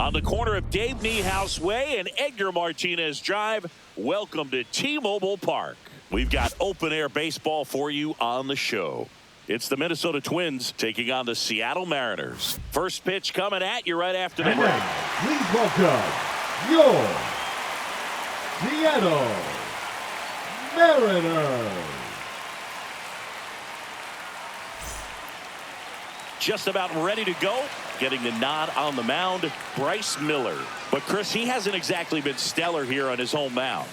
On the corner of Dave Niehaus Way and Edgar Martinez Drive, welcome to T-Mobile Park. We've got open-air baseball for you on the show. It's the Minnesota Twins taking on the Seattle Mariners. First pitch coming at you right after the break. Please welcome your Seattle Mariners. Just about ready to go. Getting the nod on the mound, Bryce Miller. But Chris, he hasn't exactly been stellar here on his home mound.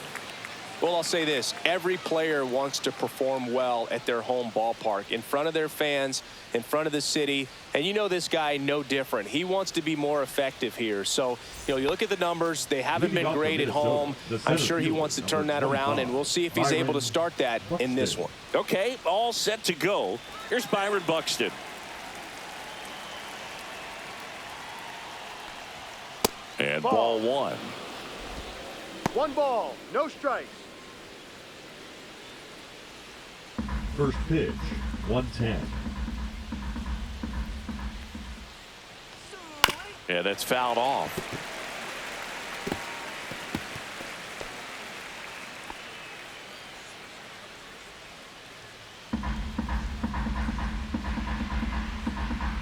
Well, I'll say this. Every player wants to perform well at their home ballpark, in front of their fans, in front of the city. And you know this guy no different. He wants to be more effective here. So, you look at the numbers. They haven't been great at home. I'm sure he wants to turn that around, and we'll see if he's able to start that in this one. Okay, all set to go. Here's Byron Buxton. And ball one. 1 ball, no strikes. First pitch, 110. Yeah, that's fouled off.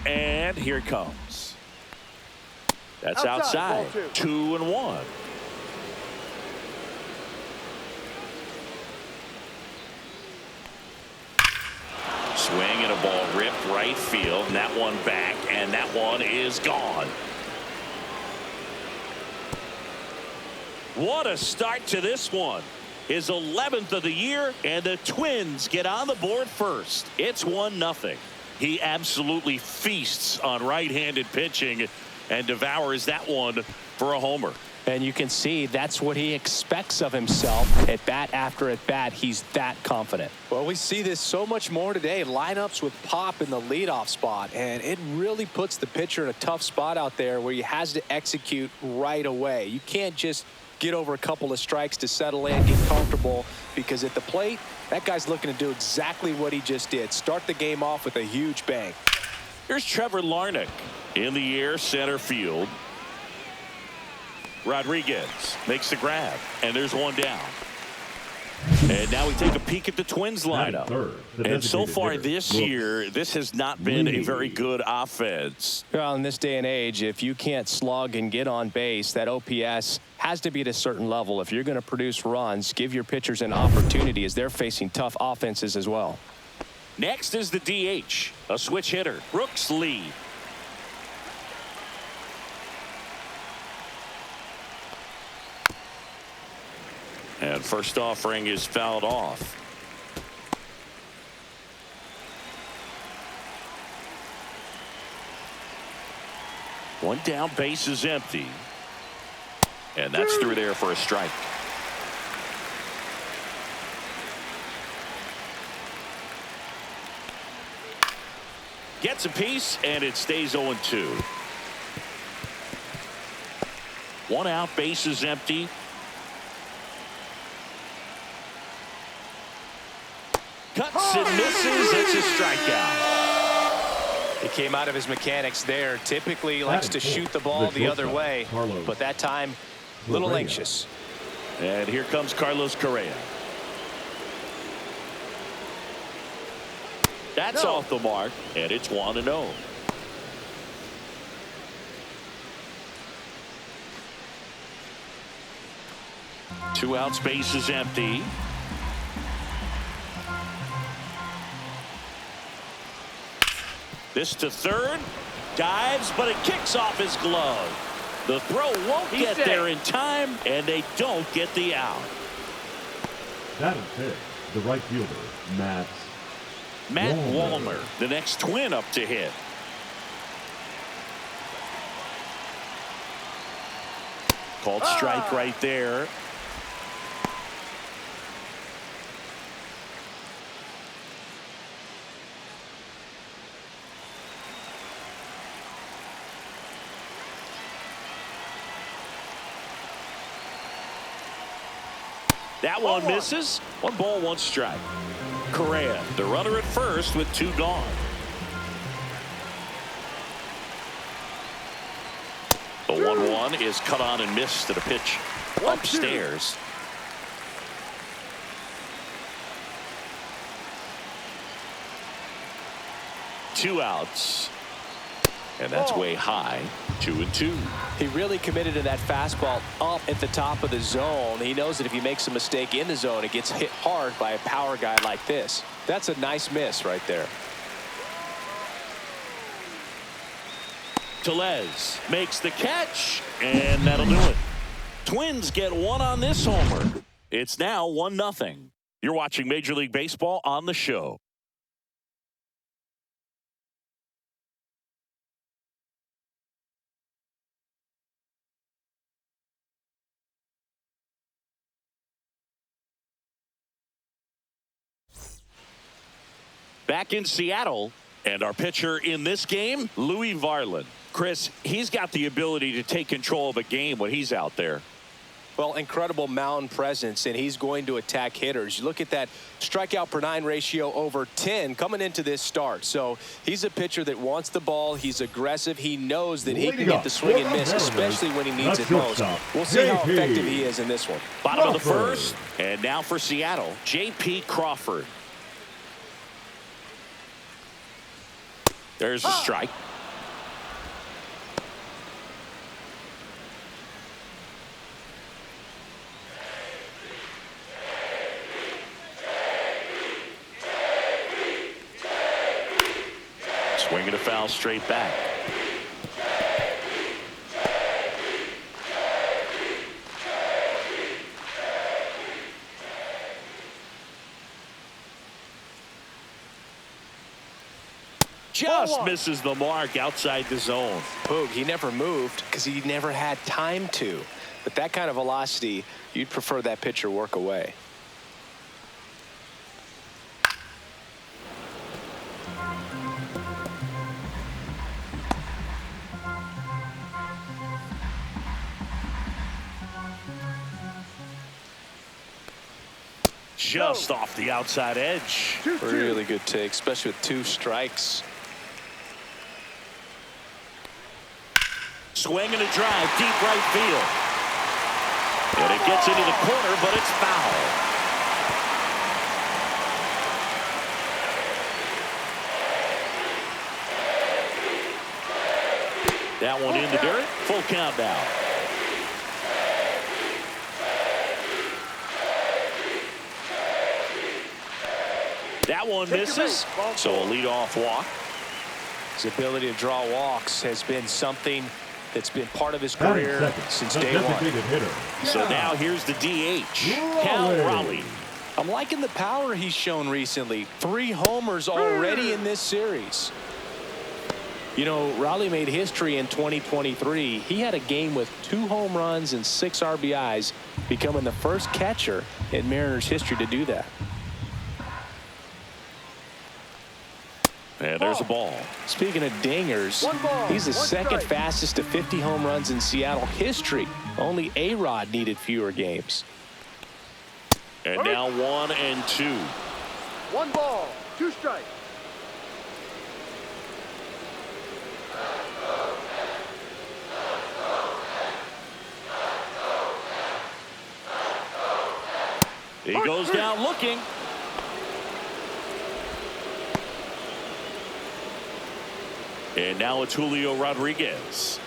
And here it comes. That's outside. 2-1. Swing and a ball ripped right field. And that one back, and that one is gone. What a start to this one. His 11th of the year, and the Twins get on the board first. It's 1-0. He absolutely feasts on right-handed pitching and devours that one for a homer. And you can see that's what he expects of himself at bat after at bat. He's that confident. Well, we see this so much more today. Lineups with pop in the leadoff spot, and it really puts the pitcher in a tough spot out there where he has to execute right away. You can't just get over a couple of strikes to settle in, get comfortable, because at the plate, that guy's looking to do exactly what he just did. Start the game off with a huge bang. Here's Trevor Larnach in the air, center field. Rodriguez makes the grab, and there's one down. And now we take a peek at the Twins lineup. And so far this year, this has not been a very good offense. Well, in this day and age, if you can't slug and get on base, that OPS has to be at a certain level. If you're going to produce runs, give your pitchers an opportunity as they're facing tough offenses as well. Next is the DH, a switch hitter, Brooks Lee. And first offering is fouled off. One down, base is empty. And that's through there for a strike. Gets a piece, and it stays 0-2. One out, base is empty. Cuts and misses. It's a strikeout. He came out of his mechanics there. Typically likes to shoot the ball the other way, but that time a little anxious. And here comes Carlos Correa. That's off the mark, and it's 1-0. Two outs, base is empty. This to third, dives, but it kicks off his glove. The throw won't get there in time, and they don't get the out. That is it. The right fielder, Matt Wallner, the next Twin up to hit. Called strike right there. That one misses. 1 ball, 1 strike. Correa, the runner at first with 2 gone. The 1-1 is cut on and missed to the pitch upstairs. Two outs. And that's way high. 2-2. He really committed to that fastball up at the top of the zone. He knows that if he makes a mistake in the zone, it gets hit hard by a power guy like this. That's a nice miss right there. Tellez makes the catch, and that'll do it. Twins get one on this homer. It's now 1-0. You're watching Major League Baseball on the show. Back in Seattle, and our pitcher in this game, Louis Varland. Chris, he's got the ability to take control of a game when he's out there. Well, incredible mound presence, and he's going to attack hitters. You look at that strikeout per 9 ratio over 10 coming into this start. So he's a pitcher that wants the ball. He's aggressive. He knows that he can get the swing and miss, especially when he needs it most. We'll see how effective he is in this one. Bottom of the first, and now for Seattle, J.P. Crawford. There's a strike. Swinging a foul straight back. Just misses the mark outside the zone. Boog, he never moved because he never had time to. But that kind of velocity, you'd prefer that pitcher work away. Just off the outside edge. Really good take, especially with 2 strikes. Swing and a drive, deep right field. And it gets into the corner, but it's foul. That one in the dirt. Full count now. That one misses. So a leadoff walk. His ability to draw walks has been something that's been part of his career since day one. So now here's the DH, Cal Raleigh. I'm liking the power he's shown recently. 3 homers already in this series. You know, Raleigh made history in 2023. He had a game with 2 home runs and 6 RBIs, becoming the first catcher in Mariners history to do that. And there's a ball. Speaking of dingers, he's the second fastest to 50 home runs in Seattle history. Only A-Rod needed fewer games. And now 1-2. 1 ball, 2 strikes. He goes down looking. And now it's Julio Rodriguez.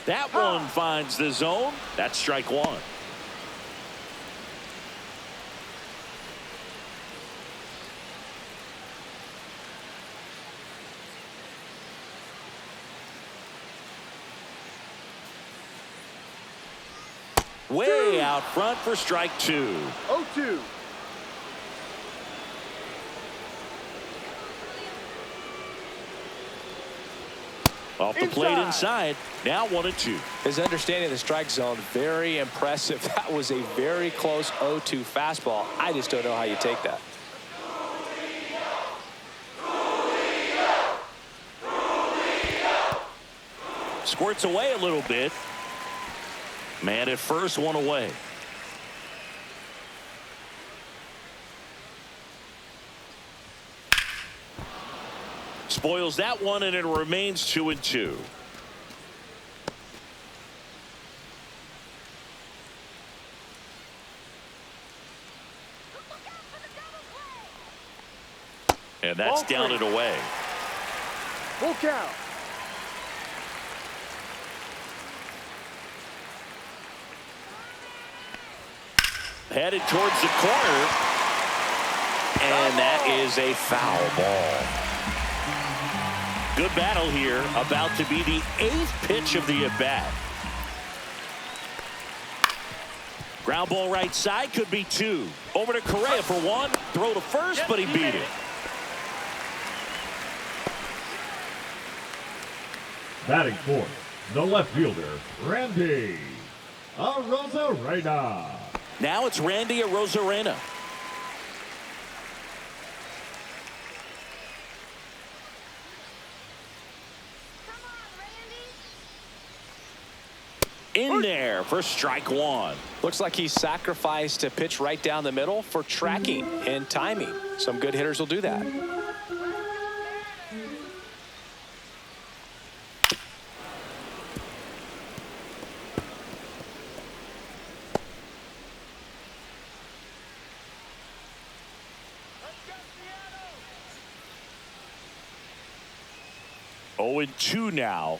That one finds the zone. That's strike 1. Way out front for strike 2. 0-2. Off the plate inside. Now 1-2. His understanding of the strike zone, very impressive. That was a very close 0-2 fastball. I just don't know how you take that. Squirts away a little bit. Man at first, 1 away. spoils that one, and it remains 2-2. And that's down and away. Full count. Headed towards the corner. And that is a foul ball. Good battle here. About to be the 8th pitch of the at-bat. Ground ball right side, could be 2. Over to Correa for 1. Throw to first, but he beat it. Batting fourth, the left fielder, Randy Arozarena. Now it's Randy Arozarena. In there for strike 1. Looks like he sacrificed a pitch right down the middle for tracking and timing. Some good hitters will do that. Oh, 2 now.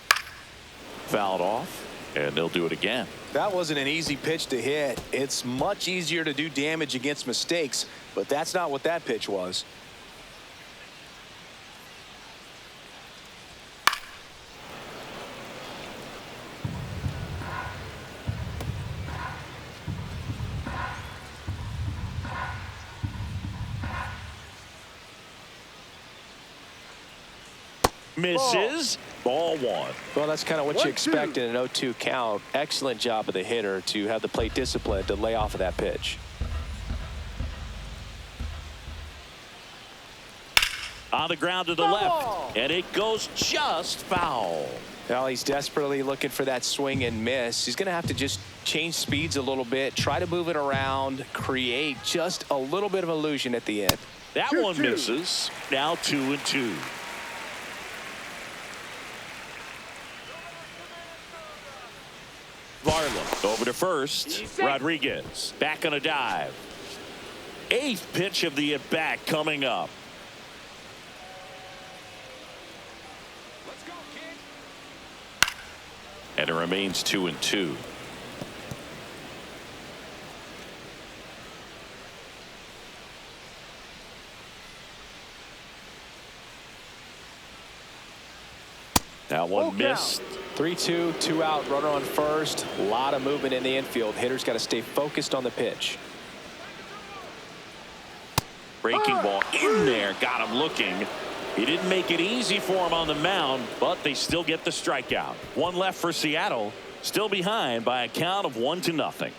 Fouled off. And they'll do it again. That wasn't an easy pitch to hit. It's much easier to do damage against mistakes, but that's not what that pitch was. Misses. Ball 1. Well, that's kind of what you 1-2. expect in an 0-2 count. Excellent job of the hitter to have the plate discipline to lay off of that pitch. On the ground to the left. And it goes just foul. Now he's desperately looking for that swing and miss. He's going to have to just change speeds a little bit, try to move it around, create just a little bit of illusion at the end. That 2-2. one misses. Now 2-2. Varland over to first. Rodriguez back on a dive. 8th pitch of the at-bat coming up. Let's go, kid. And it remains 2-2. That one missed. 3-2, 2 out, runner on first. A lot of movement in the infield. Hitters got to stay focused on the pitch. Breaking ball in there, got him looking. He didn't make it easy for him on the mound, but they still get the strikeout. One left for Seattle, still behind by a count of 1-0.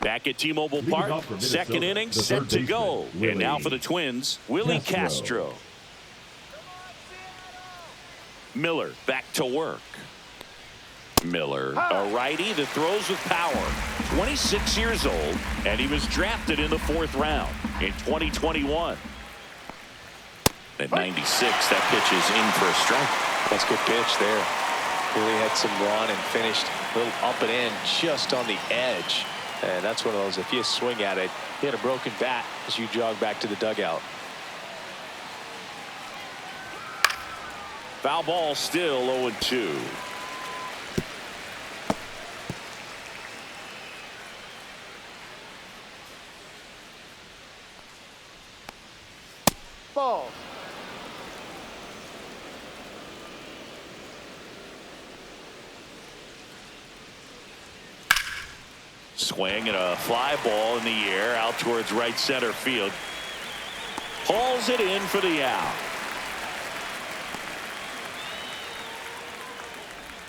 Back at T-Mobile Park, second inning set to go. And now for the Twins, Willie Castro. Miller back to work. Miller, a righty that throws with power. 26 years old, and he was drafted in the 4th round in 2021. At 96, that pitch is in for a strike. That's a good pitch there. Really had some run and finished a little up and in just on the edge. And that's one of those, if you swing at it, you had a broken bat as you jog back to the dugout. Foul ball still 0-2. Ball. Swing and a fly ball in the air out towards right center field. Hauls it in for the out.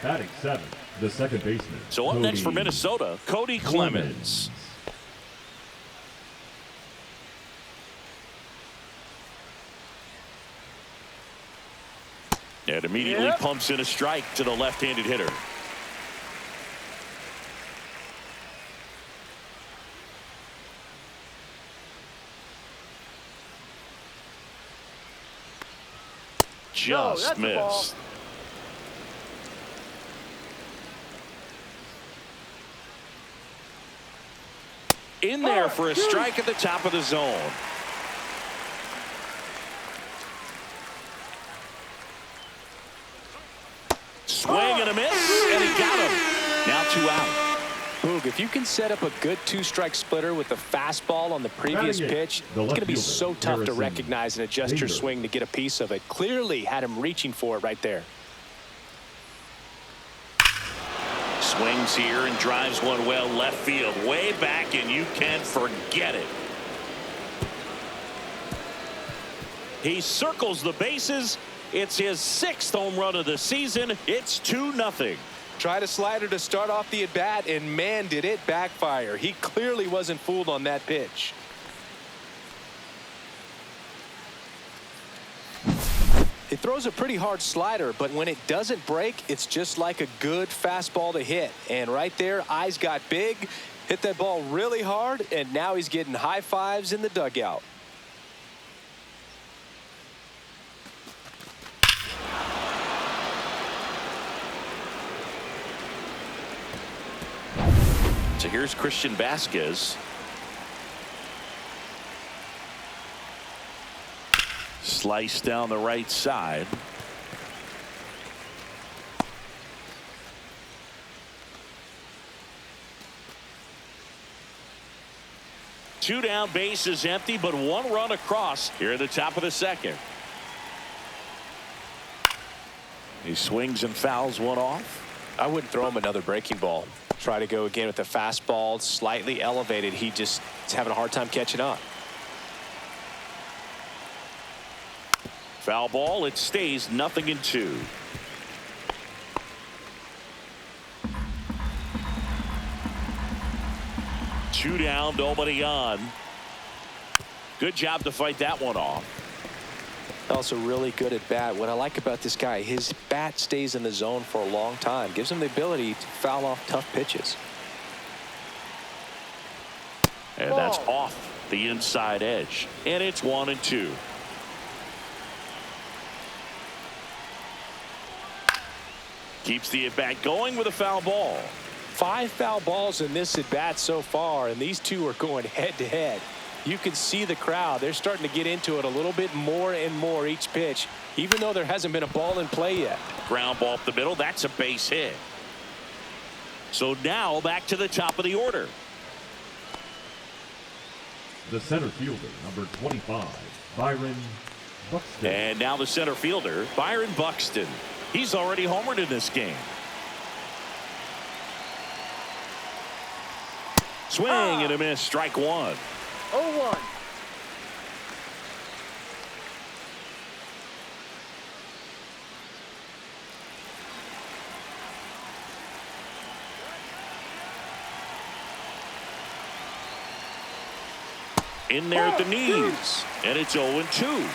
Batting 7, the second baseman. So up next for Cody Minnesota, Cody Clemens. And immediately pumps in a strike to the left-handed hitter. just that's a ball. missed. In there for a strike at the top of the zone. Swing and a miss, and he got him. Now 2 out. Boog, if you can set up a good 2-strike splitter with the fastball on the previous pitch, it's going to be so tough to recognize and adjust your swing to get a piece of it. Clearly had him reaching for it right there. Swings here and drives one well left field, way back, and you can forget it. He circles the bases. It's his 6th home run of the season. It's 2-0. Tried a slider to start off the at-bat, and man, did it backfire. He clearly wasn't fooled on that pitch. He throws a pretty hard slider, but when it doesn't break, it's just like a good fastball to hit. And right there, eyes got big, hit that ball really hard, and now he's getting high fives in the dugout. So here's Christian Vasquez. Slice down the right side. Two down, base is empty, but 1 run across here at the top of the 2nd. He swings and fouls one off. I wouldn't throw him another breaking ball. Try to go again with the fastball, slightly elevated. He just is having a hard time catching up. Foul ball. It stays 0-2. Two down, nobody on. Good job to fight that one off. Also really good at bat. What I like about this guy, his bat stays in the zone for a long time. Gives him the ability to foul off tough pitches. And that's off the inside edge. And it's 1-2. Keeps the at bat going with a foul ball. 5 foul balls in this at bat so far, and these two are going head to head. You can see the crowd. They're starting to get into it a little bit more and more each pitch, even though there hasn't been a ball in play yet. Ground ball up the middle. That's a base hit. So now back to the top of the order. The center fielder, number 25, Byron Buxton. And now the center fielder, Byron Buxton. He's already homered in this game. Swing and a miss. Strike 1. 0-1. In there at the knees. And it's 0-2.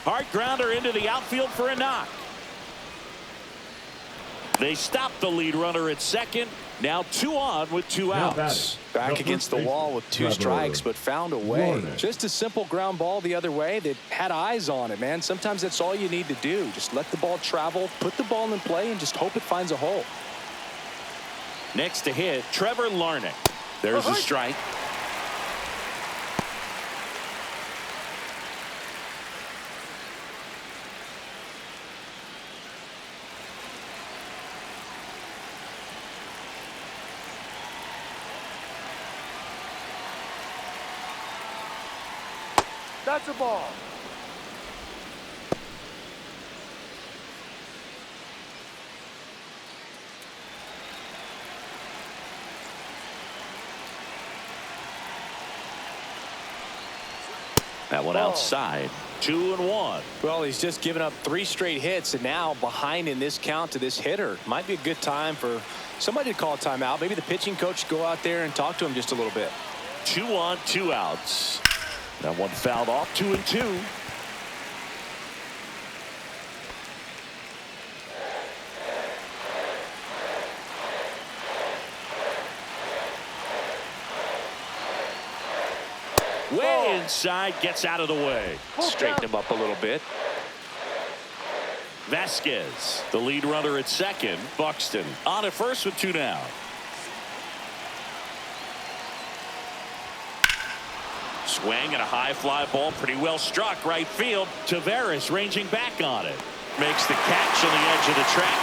Hard grounder into the outfield for a knock. They stopped the lead runner at second. Now 2 on with 2 outs. Back against the wall with 2 strikes, but found a way. Just a simple ground ball the other way that had eyes on it, man. Sometimes that's all you need to do. Just let the ball travel, put the ball in play, and just hope it finds a hole. Next to hit, Trevor Larnach. There's a strike. That's a ball. That one outside. 2-1. Well, he's just given up 3 straight hits, and now behind in this count to this hitter. Might be a good time for somebody to call a timeout. Maybe the pitching coach go out there and talk to him just a little bit. 2 on, 2 outs. That one fouled off. 2-2. inside, gets out of the way. Straighten him up a little bit. Vasquez, the lead runner at second. Buxton on at first with 2 down. Swing and a high fly ball, pretty well struck right field. Taveras ranging back on it. Makes the catch on the edge of the track.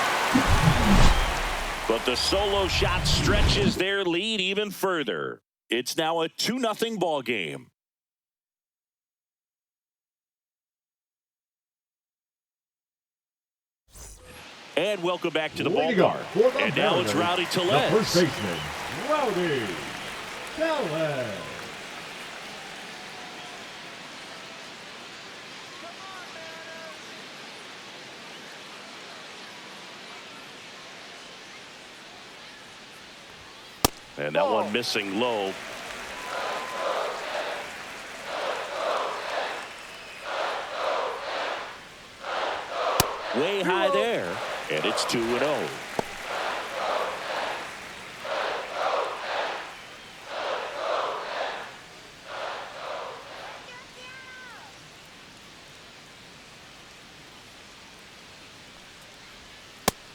But the solo shot stretches their lead even further. It's now a 2-0 ball game. And welcome back to the ballpark. And now it's Rowdy Tellez. The first baseman, Rowdy Tellez. And that one missing low. Way high there. And it's 2-0.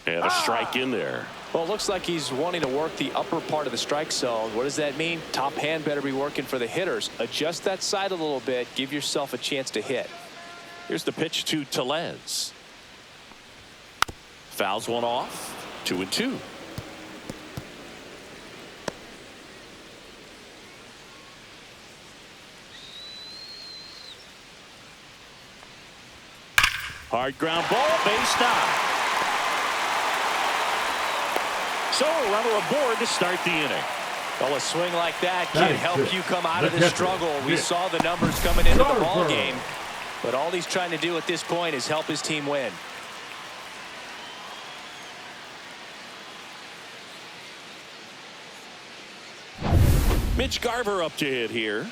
And a strike in there. Well, it looks like he's wanting to work the upper part of the strike zone. What does that mean? Top hand better be working for the hitters. Adjust that side a little bit. Give yourself a chance to hit. Here's the pitch to Tellez. Fouls one off. 2-2. Hard ground ball, base knock. So a runner aboard to start the inning. Well, a swing like that can help you come out of the struggle. We saw the numbers coming into the ball game, but all he's trying to do at this point is help his team win. Mitch Garver up to hit here.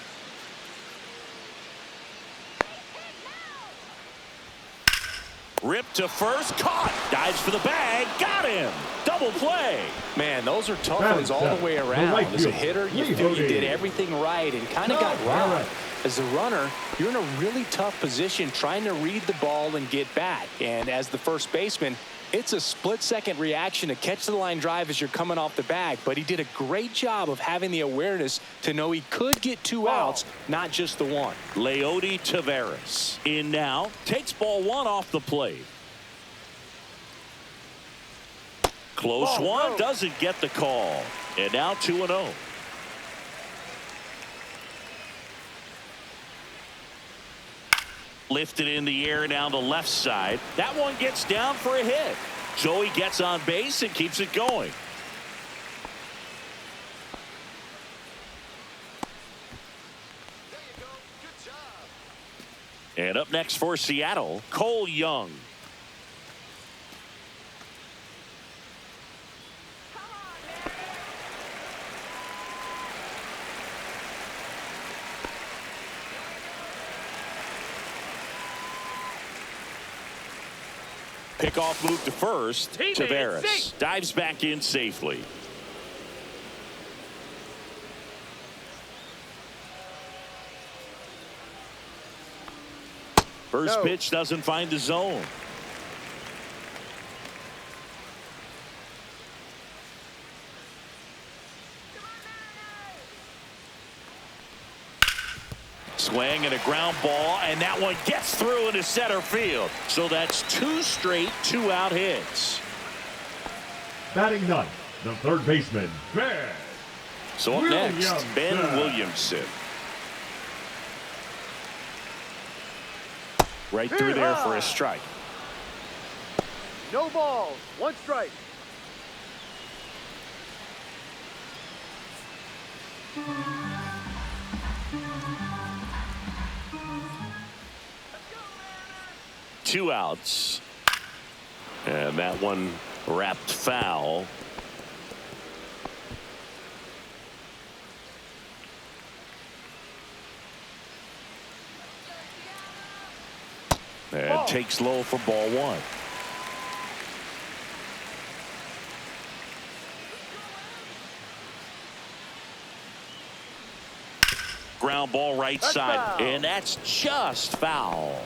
Ripped to first, caught, dives for the bag, got him. Double play. Man, those are tough ones all the way around. As a hitter, you feel you did everything right and kind of got robbed. As a runner, you're in a really tough position trying to read the ball and get back. And as the first baseman, it's a split-second reaction to catch the line drive as you're coming off the bag. But he did a great job of having the awareness to know he could get 2 outs, not just the one. Leody Taveras in now, takes ball 1 off the plate. Close one, doesn't get the call. And now 2-0. Lifted in the air down the left side. That one gets down for a hit. So he gets on base and keeps it going. And up next for Seattle, Cole Young. Pickoff move to first. Taveras dives back in safely. First pitch doesn't find the zone. Swing and a ground ball, and that one gets through into center field. So that's 2 straight 2-out hits. Batting ninth, the third baseman, Ben. So up next, Ben Williamson. Right through there for a strike. No balls, 1 strike. Two outs. And that one wrapped foul. And takes low for ball 1. Ground ball right That's side. foul. And that's just foul.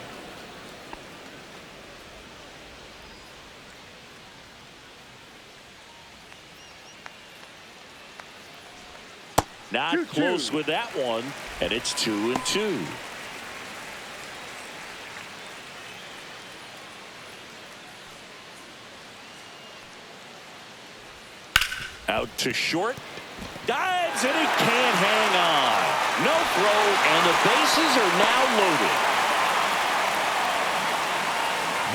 Not 2-2. close with that one. And it's 2-2. Out to short. Dives and he can't hang on. No throw, and the bases are now loaded.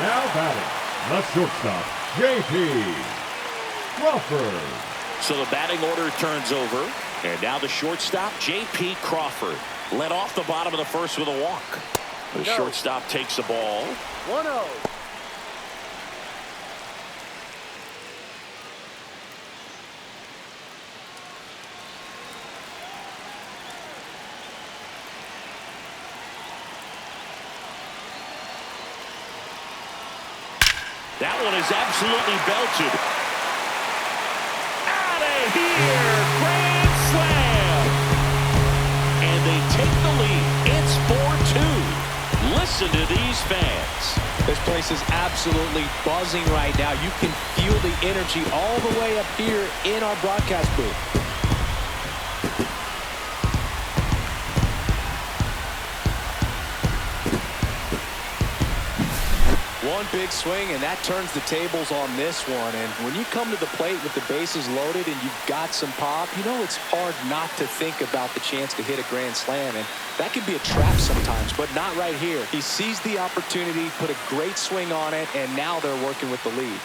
Now batting, the shortstop, J.P. Crawford. So the batting order turns over. And now the shortstop, J.P. Crawford. Led off the bottom of the first with a walk. The shortstop takes the ball. 1-0. That one is absolutely belted. Out of here. Grand slam. And they take the lead. It's 4-2. Listen to these fans. This place is absolutely buzzing right now. You can feel the energy all the way up here in our broadcast booth. One big swing, and that turns the tables on this one. And when you come to the plate with the bases loaded and you've got some pop, you know it's hard not to think about the chance to hit a grand slam. And that can be a trap sometimes, but not right here. He seized the opportunity, put a great swing on it, and now they're working with the lead.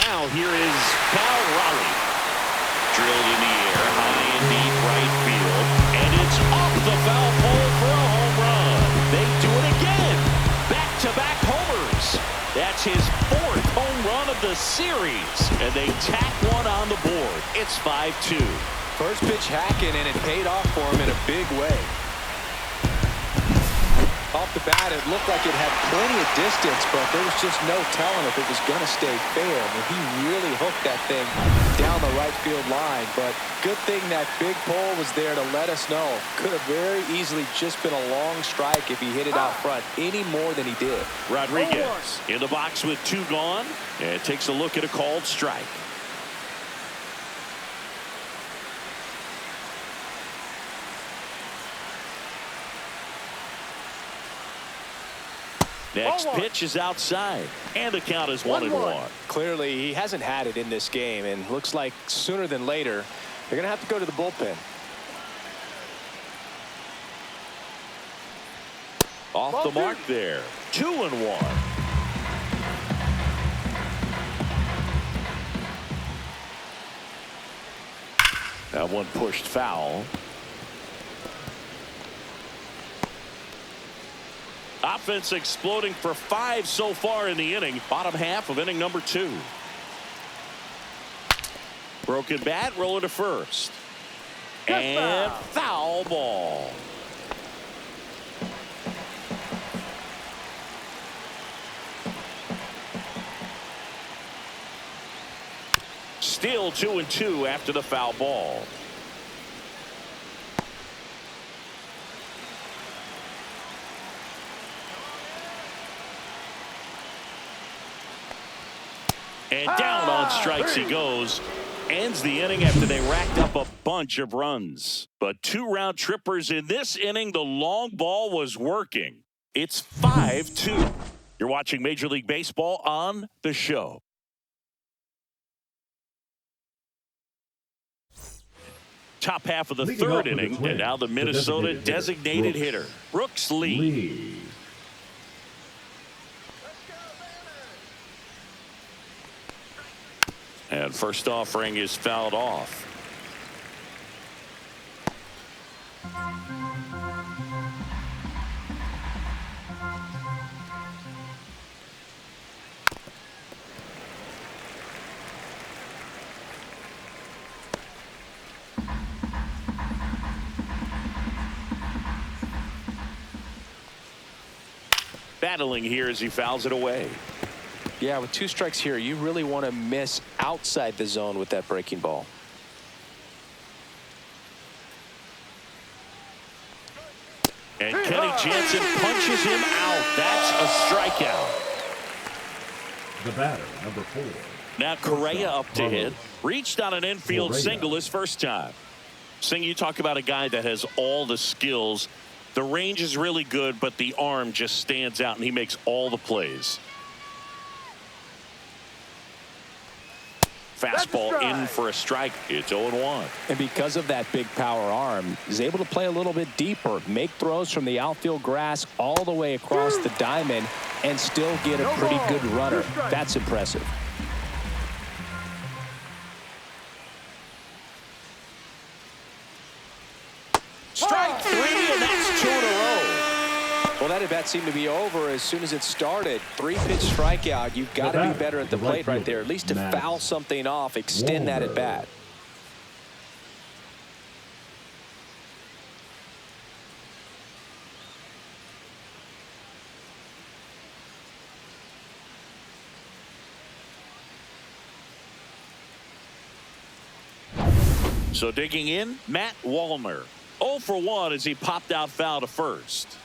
Now here is Cal Raleigh. Drilled in the air, high and deep right field. And it's off the foul pole for a home run. They do it again. Back-to-back homers. That's his 4th home run of the series. And they tack one on the board. It's 5-2. First pitch hacking, and it paid off for him in a big way. Off the bat, it looked like it had plenty of distance, but there was just no telling if it was going to stay fair. I mean, he really hooked that thing down the right field line, but good thing that big pole was there to let us know. Could have very easily just been a long strike if he hit it out front any more than he did. Rodriguez in the box with 2 gone, and takes a look at a called strike. Next pitch is outside, and the count is 1-1. Clearly, he hasn't had it in this game, and looks like sooner than later, they're going to have to go to the bullpen. Off the mark there. 2-1. That one pushed foul. Offense exploding for 5 so far in the inning. Bottom half of inning number 2. Broken bat, rolling to first. And foul ball. Still 2-2 after the foul ball. And down on strikes he goes. Ends the inning after they racked up a bunch of runs. But 2 round trippers in this inning. The long ball was working. It's 5-2. You're watching Major League Baseball on the show. Top half of the Leading 3rd off with inning. the Twins, And now the Minnesota designated hitter, Brooks Lee. And first offering is fouled off. Battling here as he fouls it away. Yeah, with 2 strikes here, you really want to miss outside the zone with that breaking ball. Jansen punches him out. That's a strikeout. The batter, number 4. Now Correa up to hit. Marlins. Reached on an infield Correa. single his first time. Sing, you talk about a guy that has all the skills. The range is really good, but the arm just stands out, and he makes all the plays. Fastball in for a strike. It's 0-1. And because of that big power arm, he's able to play a little bit deeper, make throws from the outfield grass all the way across the diamond, and still get a pretty good runner. That's impressive. Strike 3, and that's 2 in a row. Well, that at-bat seemed to be over as soon as it started. 3-pitch strikeout. You've got to be better at the plate right there, at least to foul something off, extend that at-bat. So digging in, Matt Wallner. 0 for 1 as he popped out foul to first.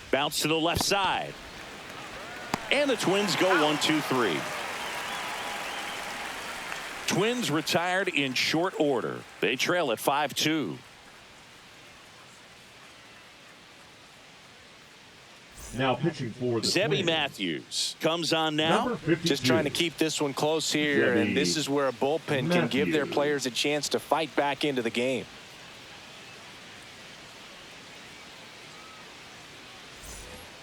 Bounce to the left side. And the Twins go 1-2-3. Twins retired in short order. They trail at 5-2. Now pitching for the Zebby Twins. Matthews comes on now. Number 52. Just trying to keep this one close here, and this is where a bullpen can give their Matthews. players a chance to fight back into the game.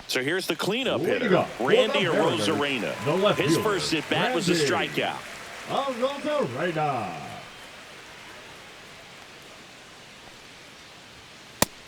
So here's the cleanup Leading hitter, up, Randy the batter, Arozarena. the left His fielder, first at-bat was a Randy strikeout. Arozarena.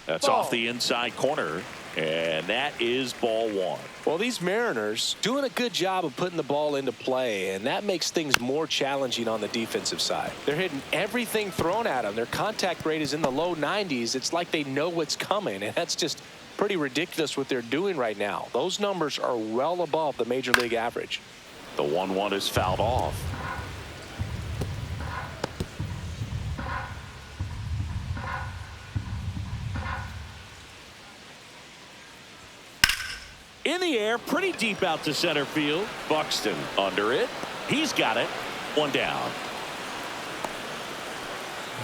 That's off the inside corner, and that is ball 1. Well, these Mariners doing a good job of putting the ball into play, and that makes things more challenging on the defensive side. They're hitting everything thrown at them. Their contact rate is in the low 90s. It's like they know what's coming, and that's just pretty ridiculous what they're doing right now. Those numbers are well above the major league average. The 1-1 is fouled off. In the air, pretty deep out to center field. Buxton under it. He's got it. 1 down.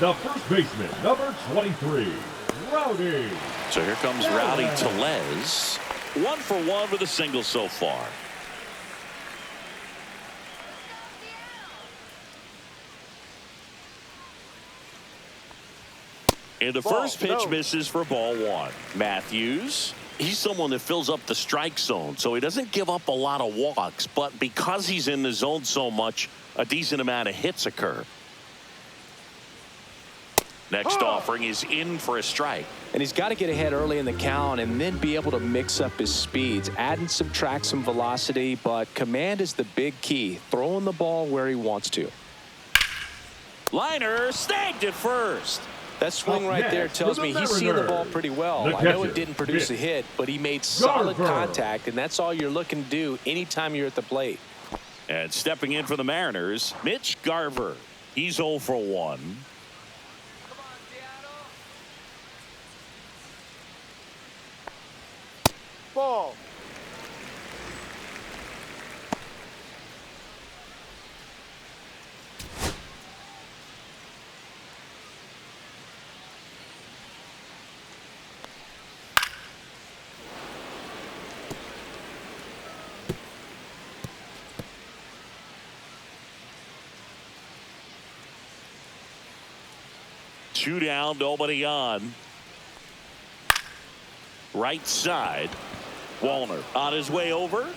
The first baseman, number 23, Rowdy. So here comes Rowdy Tellez. 1 for 1 with a single so far. And the first pitch misses for ball 1. Matthews, he's someone that fills up the strike zone, so he doesn't give up a lot of walks, but because he's in the zone so much, a decent amount of hits occur. Next offering is in for a strike. And he's got to get ahead early in the count and then be able to mix up his speeds, add and subtract some velocity, but command is the big key, throwing the ball where he wants to. Liner snagged at first. That swing right there tells me he's seeing the ball pretty well. I know it didn't produce a hit, but he made solid contact, and that's all you're looking to do anytime you're at the plate. And stepping in for the Mariners, Mitch Garver. He's 0 for 1. Ball. Two down, nobody on. Right side. Wallner on his way over.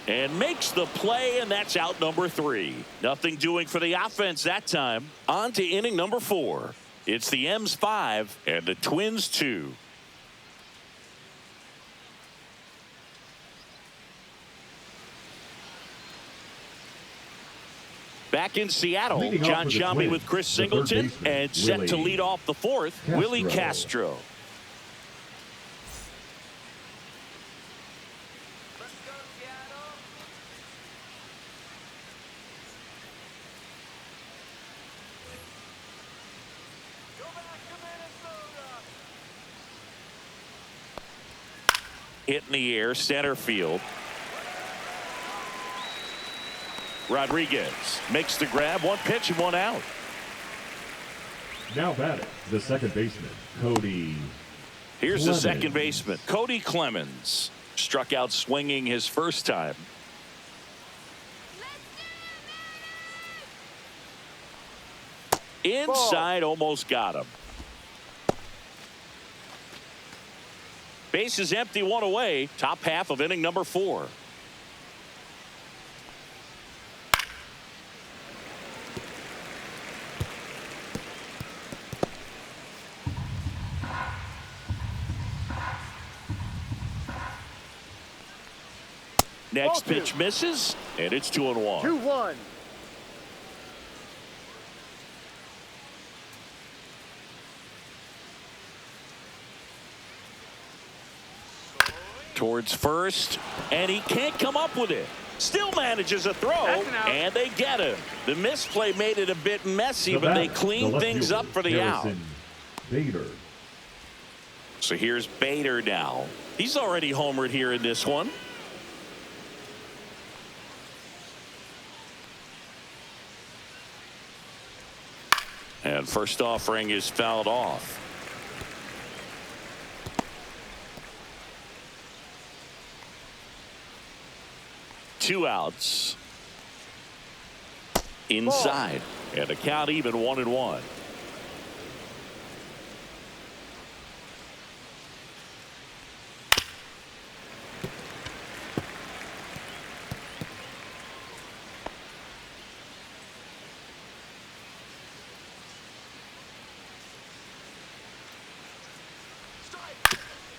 And makes the play, and that's out number 3. Nothing doing for the offense that time. On to inning number 4. It's the M's 5 and the Twins 2. Back in Seattle, John Sciambi with Chris Singleton, and set to lead off the 4th, Willie Castro. Hit in the air, center field. Rodriguez makes the grab, one pitch and one out. Now batting, the second baseman, Cody Here's Clemens. the second baseman, Cody Clemens. Struck out swinging his first time. Inside, almost got him. Base is empty, one away. Top half of inning number 4. Next pitch misses, and it's 2-1. 2-1. Towards first, and he can't come up with it. Still manages a throw, and they get him. The misplay made it a bit messy, but they cleaned things up for the out. Bader. So here's Bader now. He's already homered here in this one. And first offering is fouled off. Two outs. Inside. And the count even 1-1.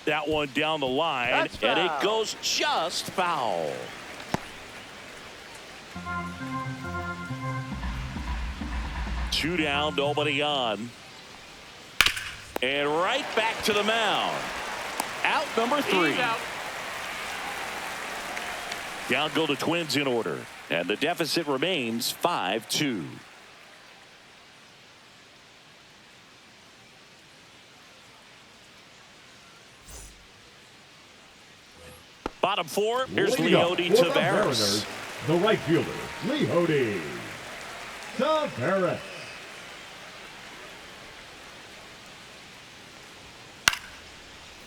That one down the line, and it goes just foul. Two down, nobody on. And right back to the mound. Out number 3. Down go the Twins in order, and the deficit remains 5-2. Bottom 4, here's Leody Taveras. The right fielder, Leody Taveras.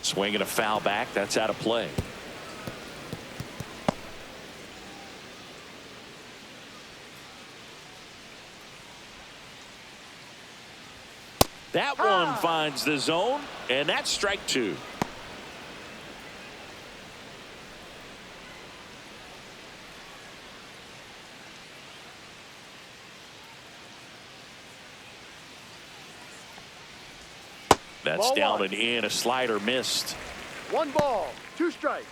Swinging a foul back, that's out of play. That one finds the zone, and that's strike 2. That's Ball down 1. and in. A slider missed. 1 ball, 2 strikes.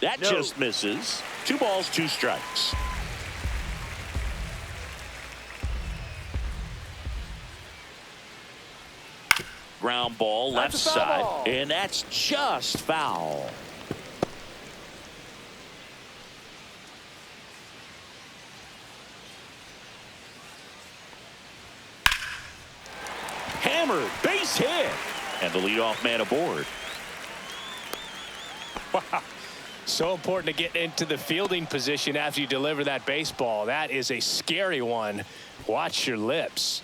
That just misses. 2 balls, 2 strikes. Ground ball left side, and that's just foul. Hammered, base hit, and the leadoff man aboard. Wow. So important to get into the fielding position after you deliver that baseball. That is a scary one. Watch your lips.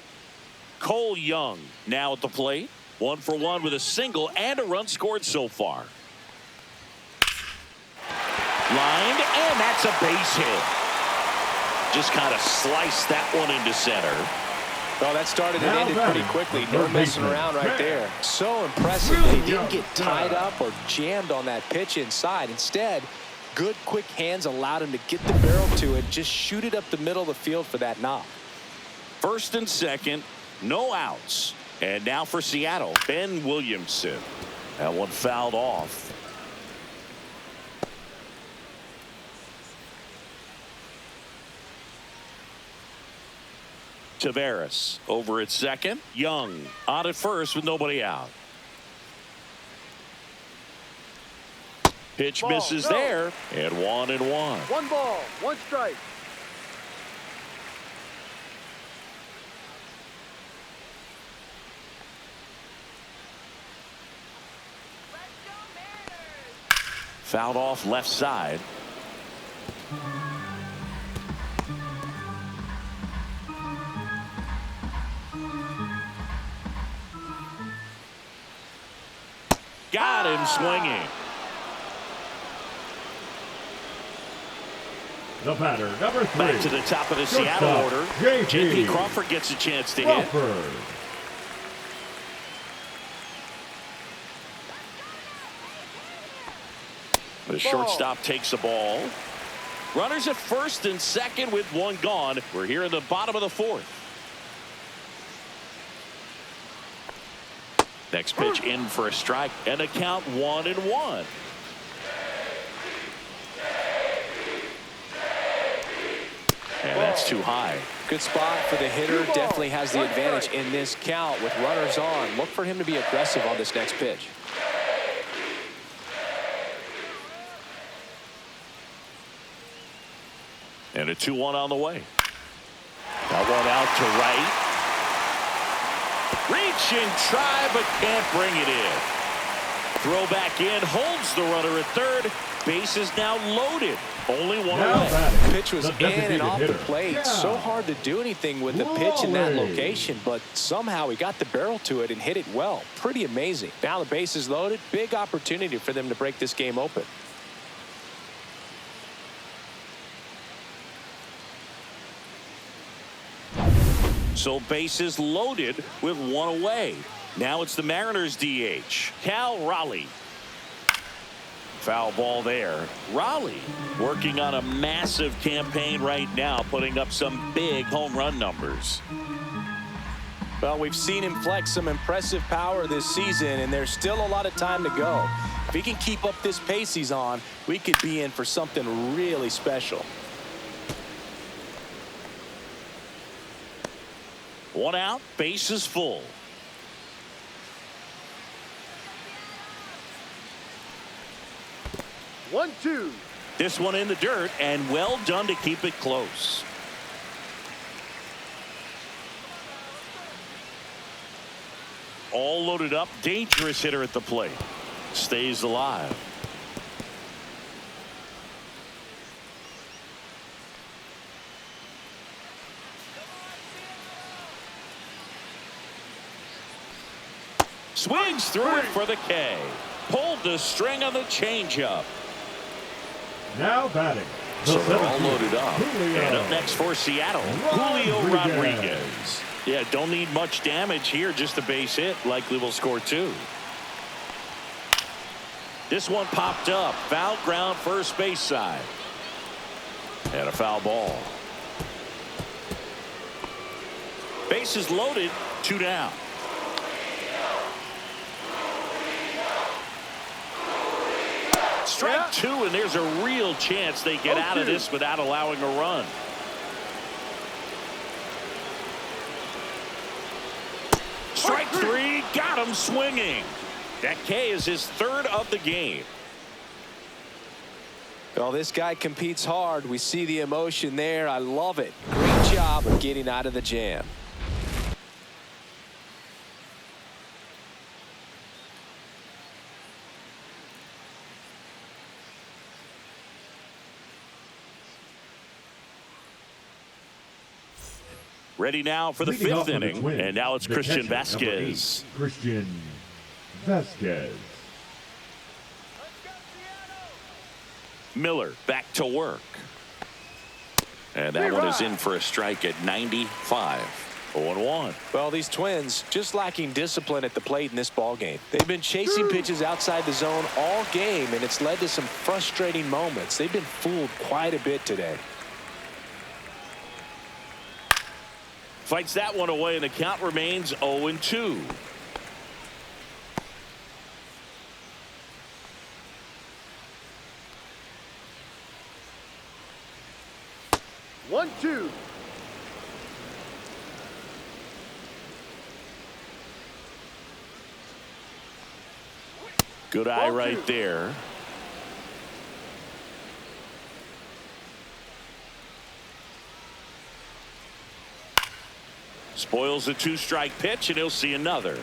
Cole Young now at the plate. 1 for 1 with a single and a run scored so far. Lined, and that's a base hit. Just kind of sliced that one into center. Well, that started and ended pretty quickly. No messing around right there. So impressive that he didn't get tied up or jammed on that pitch inside. Instead, good quick hands allowed him to get the barrel to it, just shoot it up the middle of the field for that knock. First and second, no outs. And now for Seattle, Ben Williamson. That one fouled off. Taveras over at second. Young on at first with nobody out. Pitch misses there, and 1-1. 1 ball, 1 strike. Fouled off left side. Got him swinging. The batter, number 3. Back to the top of the Seattle order. J.P. Crawford gets a chance to hit. The shortstop takes the ball. Runners at first and second with one gone. We're here in the bottom of the 4th. Next pitch in for a strike and a count 1-1. And that's too high. Good spot for the hitter. Definitely has the advantage in this count with runners on. Look for him to be aggressive on this next pitch. And a 2-1 on the way. That one out to right. Reach and try, but can't bring it in. Throw back in, holds the runner at third. Base is now loaded. Only one away. Pitch was in and off the plate. Yeah. So hard to do anything with the pitch in that location, but somehow he got the barrel to it and hit it well. Pretty amazing. Now the base is loaded. Big opportunity for them to break this game open. So bases loaded with one away. Now it's the Mariners DH, Cal Raleigh. Foul ball there. Raleigh working on a massive campaign right now, putting up some big home run numbers. Well, we've seen him flex some impressive power this season, and there's still a lot of time to go. If he can keep up this pace he's on, we could be in for something really special. One out, bases full. 1-2. This one in the dirt, and well done to keep it close. All loaded up, dangerous hitter at the plate. Stays alive. Swings through it for the K. Pulled the string on the changeup. Now batting. So they're all loaded up. And up next for Seattle, Julio Rodriguez. Yeah, don't need much damage here, just a base hit. Likely will score 2. This one popped up. Foul ground first base side. And a foul ball. Bases loaded, 2 down. Strike 2, and there's a real chance they get out of this without allowing a run. Strike 3, got him swinging. That K is his 3rd of the game. Well, this guy competes hard. We see the emotion there. I love it. Great job of getting out of the jam. Ready now for the 5th inning, and now it's Christian Vasquez. Christian Vasquez. Miller back to work. And that one is in for a strike at 95. 0-1. Well, these Twins just lacking discipline at the plate in this ball game. They've been chasing pitches outside the zone all game, and it's led to some frustrating moments. They've been fooled quite a bit today. Fights that one away, and the count remains 0-2. One, two. Good eye right there. Spoils the 2-strike pitch, and he'll see another.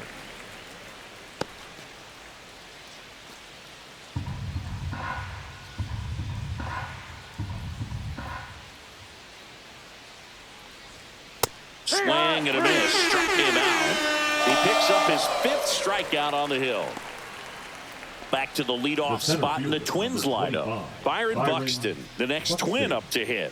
Swing and a miss. Struck him out. He picks up his 5th strikeout on the hill. Back to the leadoff spot in the Twins lineup. Byron Buxton, the next Twin up to hit.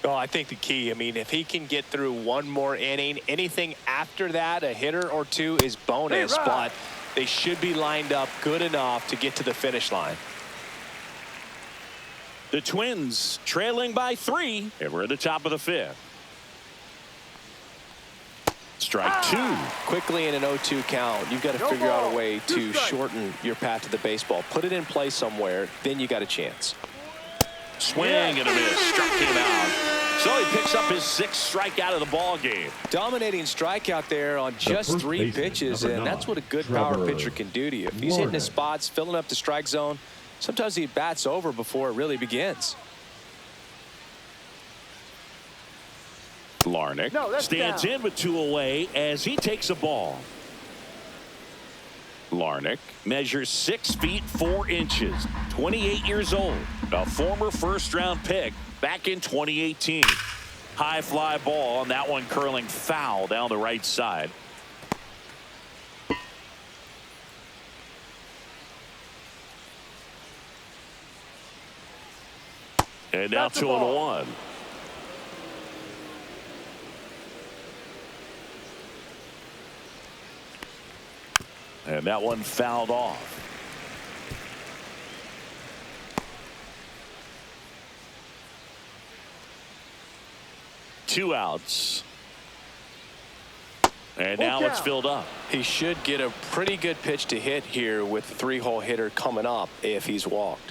Oh, I think the key, I mean, if he can get through one more inning, anything after that, a hitter or two is bonus, but they should be lined up good enough to get to the finish line. The Twins trailing by 3, and we're at the top of the 5th. Strike 2. Quickly in an 0-2 count, you've got to figure out a way to shorten your path to the baseball. Put it in play somewhere, then you got a chance. Swing and a miss. Struck him out. So he picks up his 6th strikeout of the ball game. Dominating strikeout there on just 3 pitches, and that's what a good power pitcher can do to you. If he's hitting his spots, filling up the strike zone, sometimes he bats over before it really begins. Larnach stands in with 2 away as he takes a ball. Larnach measures 6 feet 4 inches, 28 years old, a former 1st-round pick back in 2018. High fly ball, and that one curling foul down the right side. And now 2-1. And that one fouled off. Two outs. And now it's filled up. He should get a pretty good pitch to hit here with the 3-hole hitter coming up if he's walked.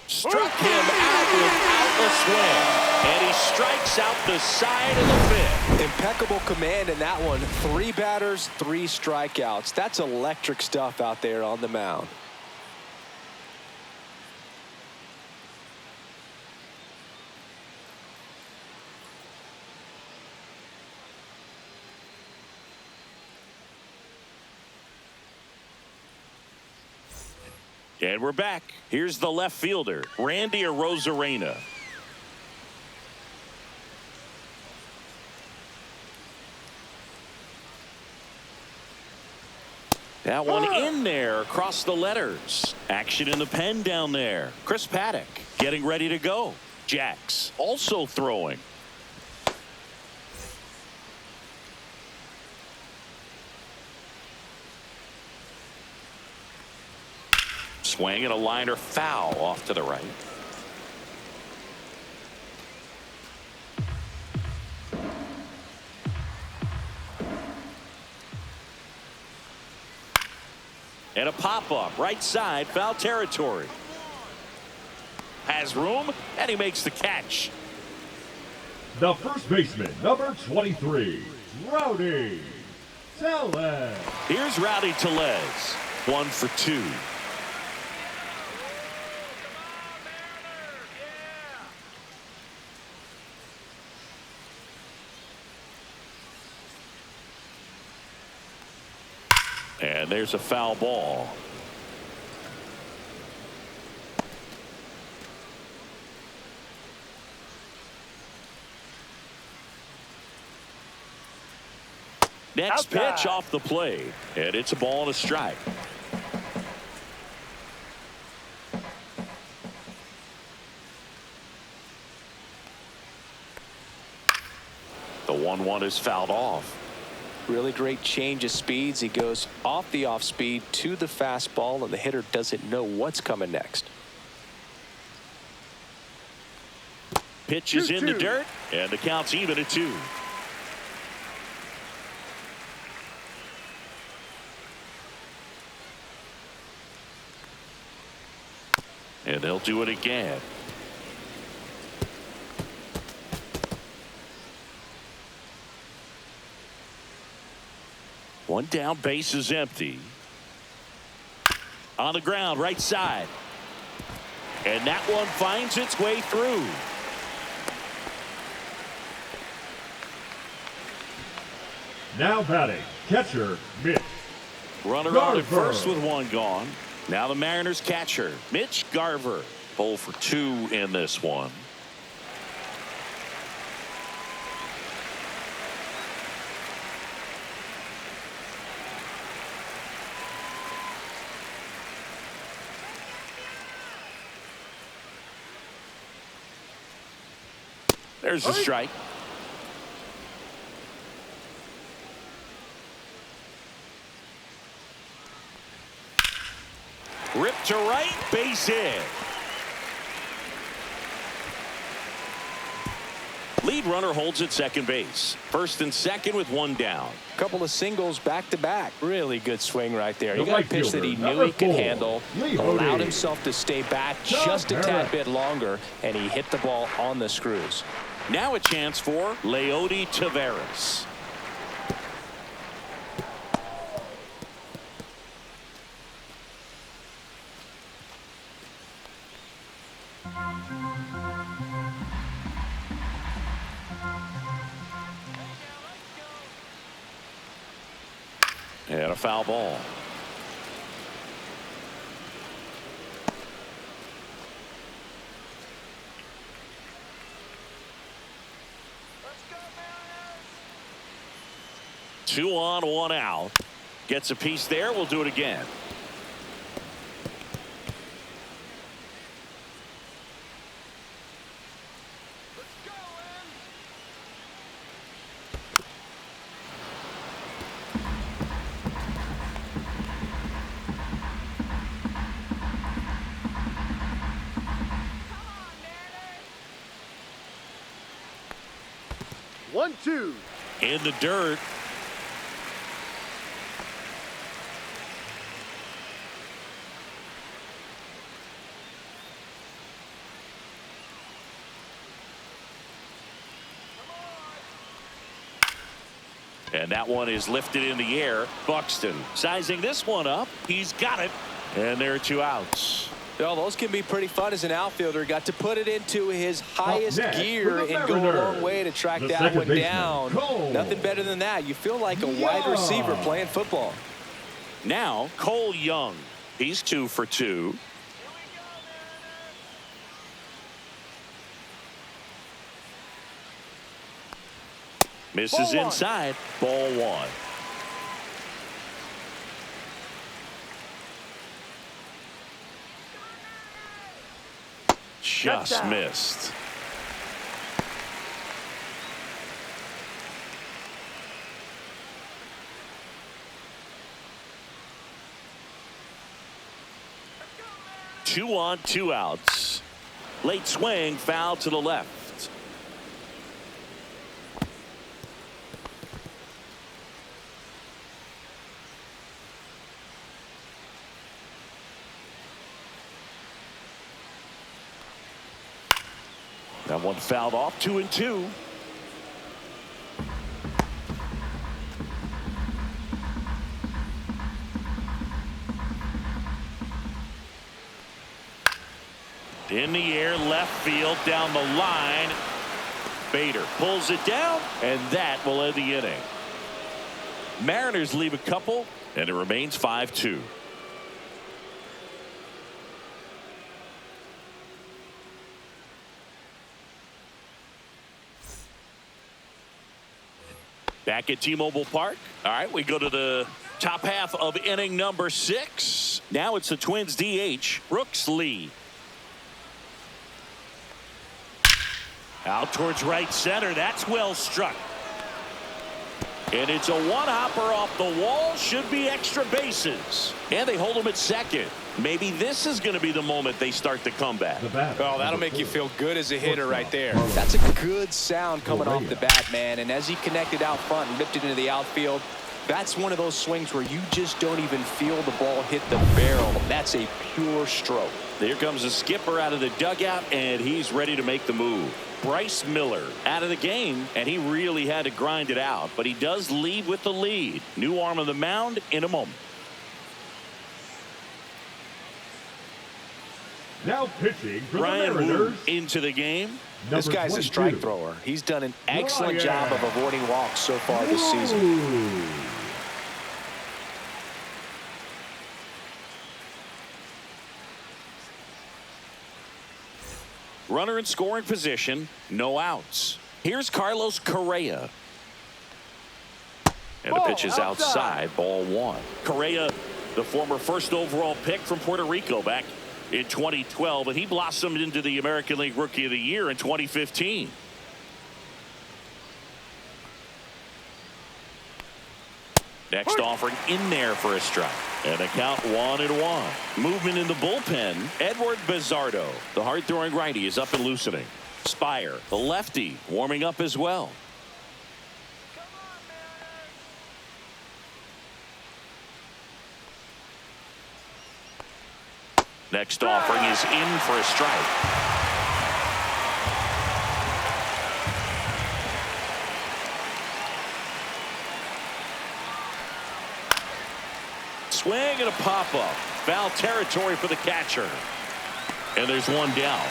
Struck him out without a swing. And he strikes out the side of the 5th. Impeccable command in that one. 3 batters, 3 strikeouts. That's electric stuff out there on the mound. And we're back. Here's the left fielder, Randy Arozarena. That one in there across the letters. Action in the pen down there. Chris Paddock getting ready to go. Jax also throwing. Swing and a liner foul off to the right. And a pop-up right side, foul territory. Has room, and he makes the catch. The first baseman, number 23, Rowdy Tellez. Here's Rowdy Tellez, 1 for 2. And there's a foul ball. Next pitch off the plate, and it's a ball and a strike. The 1-1 is fouled off. Really great change of speeds. He goes off the off speed to the fastball, and the hitter doesn't know what's coming next. Pitch is in the dirt, and the count's even at 2. And they'll do it again. One down, base is empty. On the ground, right side. And that one finds its way through. Now batting, catcher, Mitch. Runner on at first with 1 gone. Now the Mariners catcher, Mitch Garver. 0 for 2 in this one. There's the strike. Ripped to right, base hit. Lead runner holds at second base. First and second with one down. Couple of singles back to back. Really good swing right there. He The got a right pitch that he fielder, knew he could number 4, handle, Vivo. allowed himself to stay back just a tad bit longer, and he hit the ball on the screws. Now a chance for Leody Taveras. And a foul ball. Two on, one out. Gets a piece there. We'll do it again. One, two. In the dirt. And that one is lifted in the air. Buxton sizing this one up. He's got it. And there are two outs. Well, those can be pretty fun as an outfielder. Got to put it into his highest next gear for the and go a long Mariners, way to track the that second one baseman, down. Cole. Nothing better than that. You feel like a wide receiver playing football. Now Cole Young. He's 2 for 2. Misses Ball one. inside. Ball one. Just Touchdown. missed. Two on, two outs. Late swing, foul to the left. That one fouled off. 2 and 2. In the air, left field, down the line. Bader pulls it down, and that will end the inning. Mariners leave a couple, and it remains 5-2. Back at T-Mobile Park. All right, we go to the top half of inning number 6. Now it's the Twins DH, Brooks Lee. Out towards right center. That's well struck. And it's a one-hopper off the wall. Should be extra bases. And they hold him at second. Maybe this is going to be the moment they start the comeback. Oh, that'll make you feel good as a hitter right there. That's a good sound coming off the bat, man. And as he connected out front and ripped it into the outfield, that's one of those swings where you just don't even feel the ball hit the barrel. That's a pure stroke. Here comes the skipper out of the dugout, and he's ready to make the move. Bryce Miller out of the game, and he really had to grind it out, but he does leave with the lead. New arm on the mound in a moment. Now pitching for Ryan the Mariners. Wu into the game. This guy's a strike thrower. He's done an excellent job of avoiding walks so far this season. Runner in scoring position, no outs. Here's Carlos Correa. And the pitch is outside, ball one. Correa, the former first overall pick from Puerto Rico back in 2012, and he blossomed into the American League Rookie of the Year in 2015. Next offering in there for a strike. And a count 1-1. Movement in the bullpen. Edward Bizardo, the hard-throwing righty, is up and loosening. Spire, the lefty, warming up as well. Next offering is in for a strike. Swing and a pop-up. Foul territory for the catcher. And there's one down.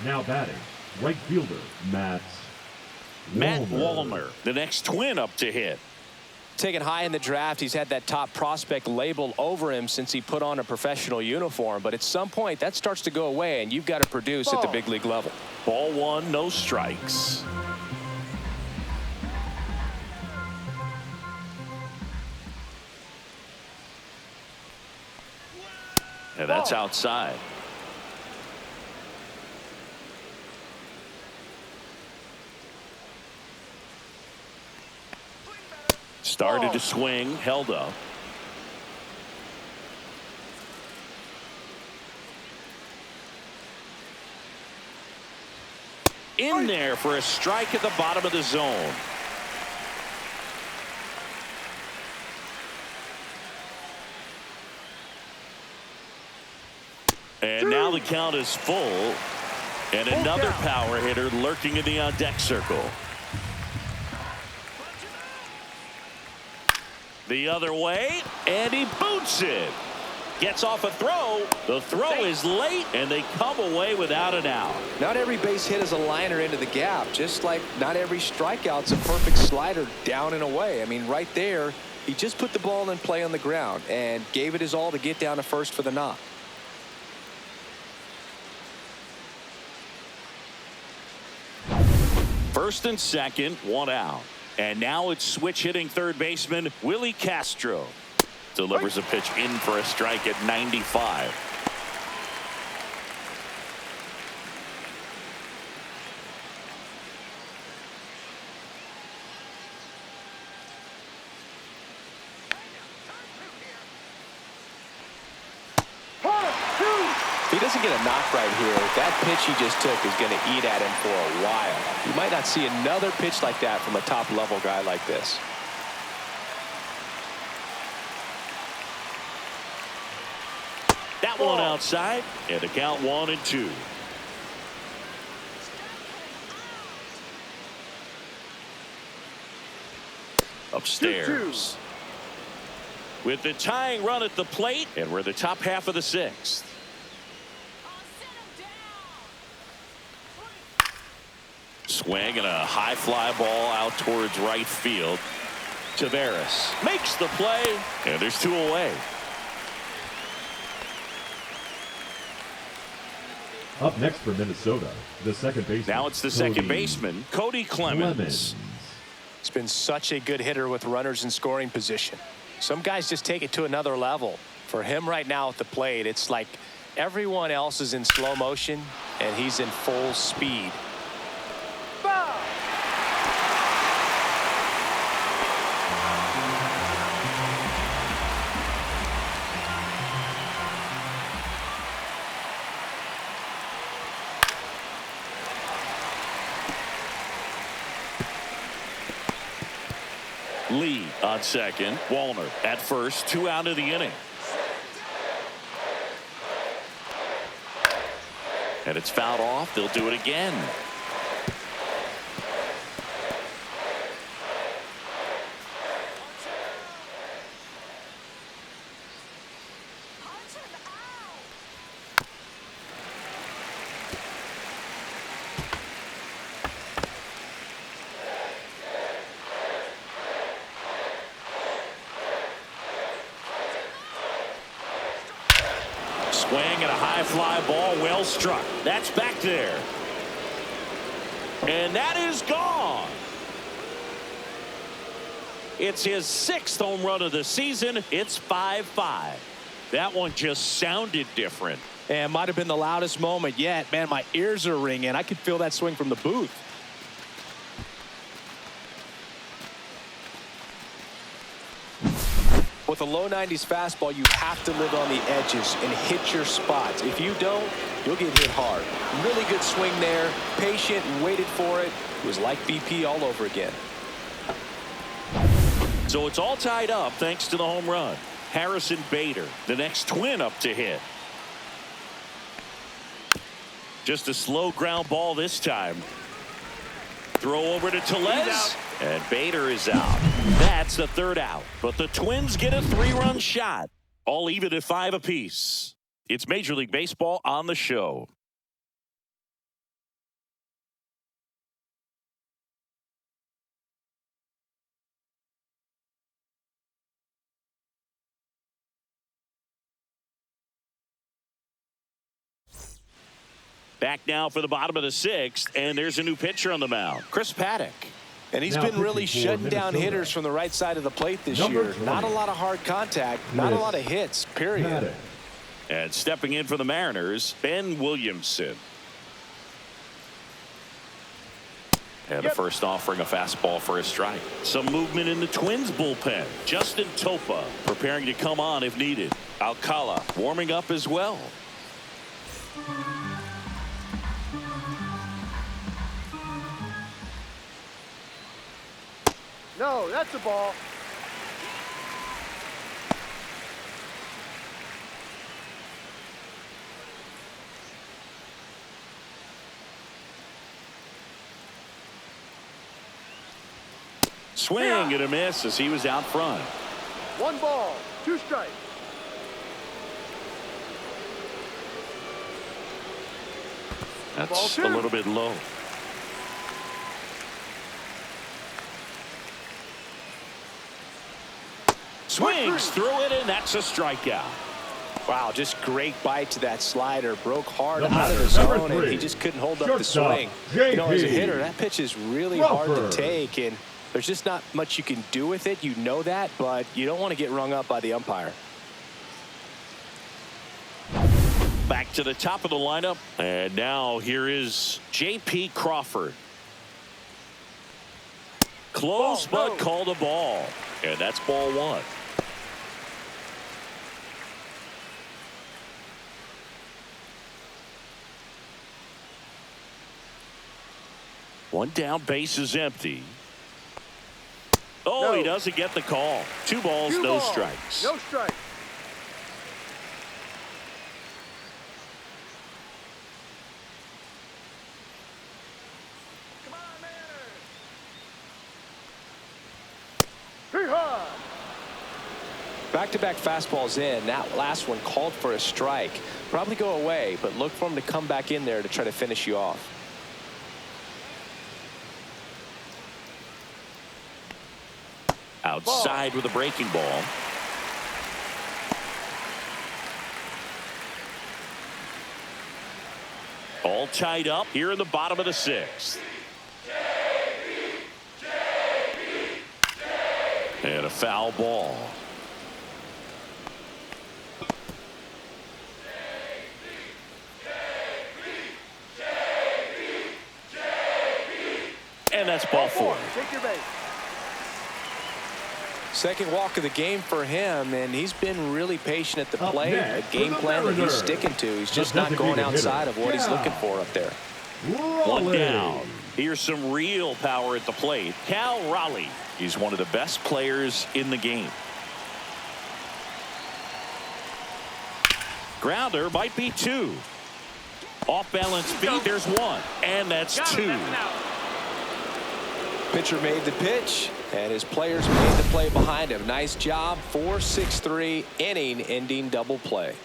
Now batting, right fielder, Matt Wallner, the next Twin up to hit. Taken high in the draft, he's had that top prospect label over him since he put on a professional uniform. But at some point, that starts to go away, and you've got to produce at the big league level. Ball one, no strikes. And that's outside. Started to swing, held up. In there for a strike at the bottom of the zone. And now the count is full. And another power hitter lurking in the on-deck circle. The other way, and he boots it. Gets off a throw. The throw is late, and they come away without an out. Not every base hit is a liner into the gap, just like not every strikeout's a perfect slider down and away. I mean, right there, he just put the ball in play on the ground and gave it his all to get down to first for the knock. First and second, one out. And now it's switch hitting third baseman Willie Castro. Delivers a pitch in for a strike at 95. If he doesn't get a knock right here, that pitch he just took is going to eat at him for a while. You might not see another pitch like that from a top-level guy like this. That one outside, and the count 1-2. Upstairs. With the tying run at the plate, and we're the top half of the sixth. Swing and a high fly ball out towards right field. Tavares makes the play, and there's two away. Up next for Minnesota, the second baseman. Now it's the second baseman, Cody Clemens. He's been such a good hitter with runners in scoring position. Some guys just take it to another level. For him right now at the plate, it's like everyone else is in slow motion, and he's in full speed. Lee on second. Wallner at first. 2 out of the inning. And it's fouled off. They'll do it again. Swing and a high fly ball, well struck. That's back there. And that is gone. It's his 6th home run of the season. It's 5-5. That one just sounded different. And might have been the loudest moment yet. Man, my ears are ringing. I could feel that swing from the booth. With a low 90s fastball, you have to live on the edges and hit your spots. If you don't, you'll get hit hard. Really good swing there. Patient and waited for it. It was like BP all over again. So it's all tied up thanks to the home run. Harrison Bader, the next Twin up to hit. Just a slow ground ball this time. Throw over to Tellez, and Bader is out. That's the 3rd out. But the Twins get a 3-run shot. All even at 5 apiece. It's Major League Baseball on the show. Back now for the bottom of the 6th, and there's a new pitcher on the mound. Chris Paddock. And he's Now been really pitching for shutting down Minnesota. hitters from the right side of the plate this Number year. 20. Not a lot of hard contact, not a lot of hits, period. Paddock. And stepping in for the Mariners, Ben Williamson. And the first offering a fastball for a strike. Some movement in the Twins bullpen. Justin Topa preparing to come on if needed. Alcala warming up as well. No, that's a ball. Swing and a miss as he was out front. 1 ball, 2 strikes. That's Ball a 2. little bit low. Swings through it, and that's a strikeout. Wow, just great bite to that slider. Broke hard The out of batter, the number zone, and 3. he just couldn't hold up the Shortstop, swing. You know, as a JP. hitter, that pitch is really hard to Crawford. take, and there's just not much you can do with it. You know that, but you don't want to get rung up by the umpire. Back to the top of the lineup, and now here is J.P. Crawford. Close, Ball, but no. called a ball, and that's ball 1. One down, base is empty. Oh, No. he doesn't get the call. 2 balls, 2 no balls, strikes. No strikes. Hee-haw! Back-to-back fastballs in. That last one called for a strike. Probably go away, but look for him to come back in there to try to finish you off. Outside with a breaking ball. All tied up here in the bottom of the 6th. And a foul ball. And that's ball 4. Take your base. Second walk of the game for him, and he's been really patient at the Up plate. next A for game the plan that he's Mariners, sticking to. He's the just not going designated hitter. outside of what he's Yeah. looking for up there. One Raleigh. down. Here's some real power at the plate. Cal Raleigh. He's one of the best players in the game. Grounder might be 2. Off balance speed, there's 1. And that's 2. Pitcher made the pitch, and his players made the play behind him. Nice job. 4-6-3 inning-ending double play.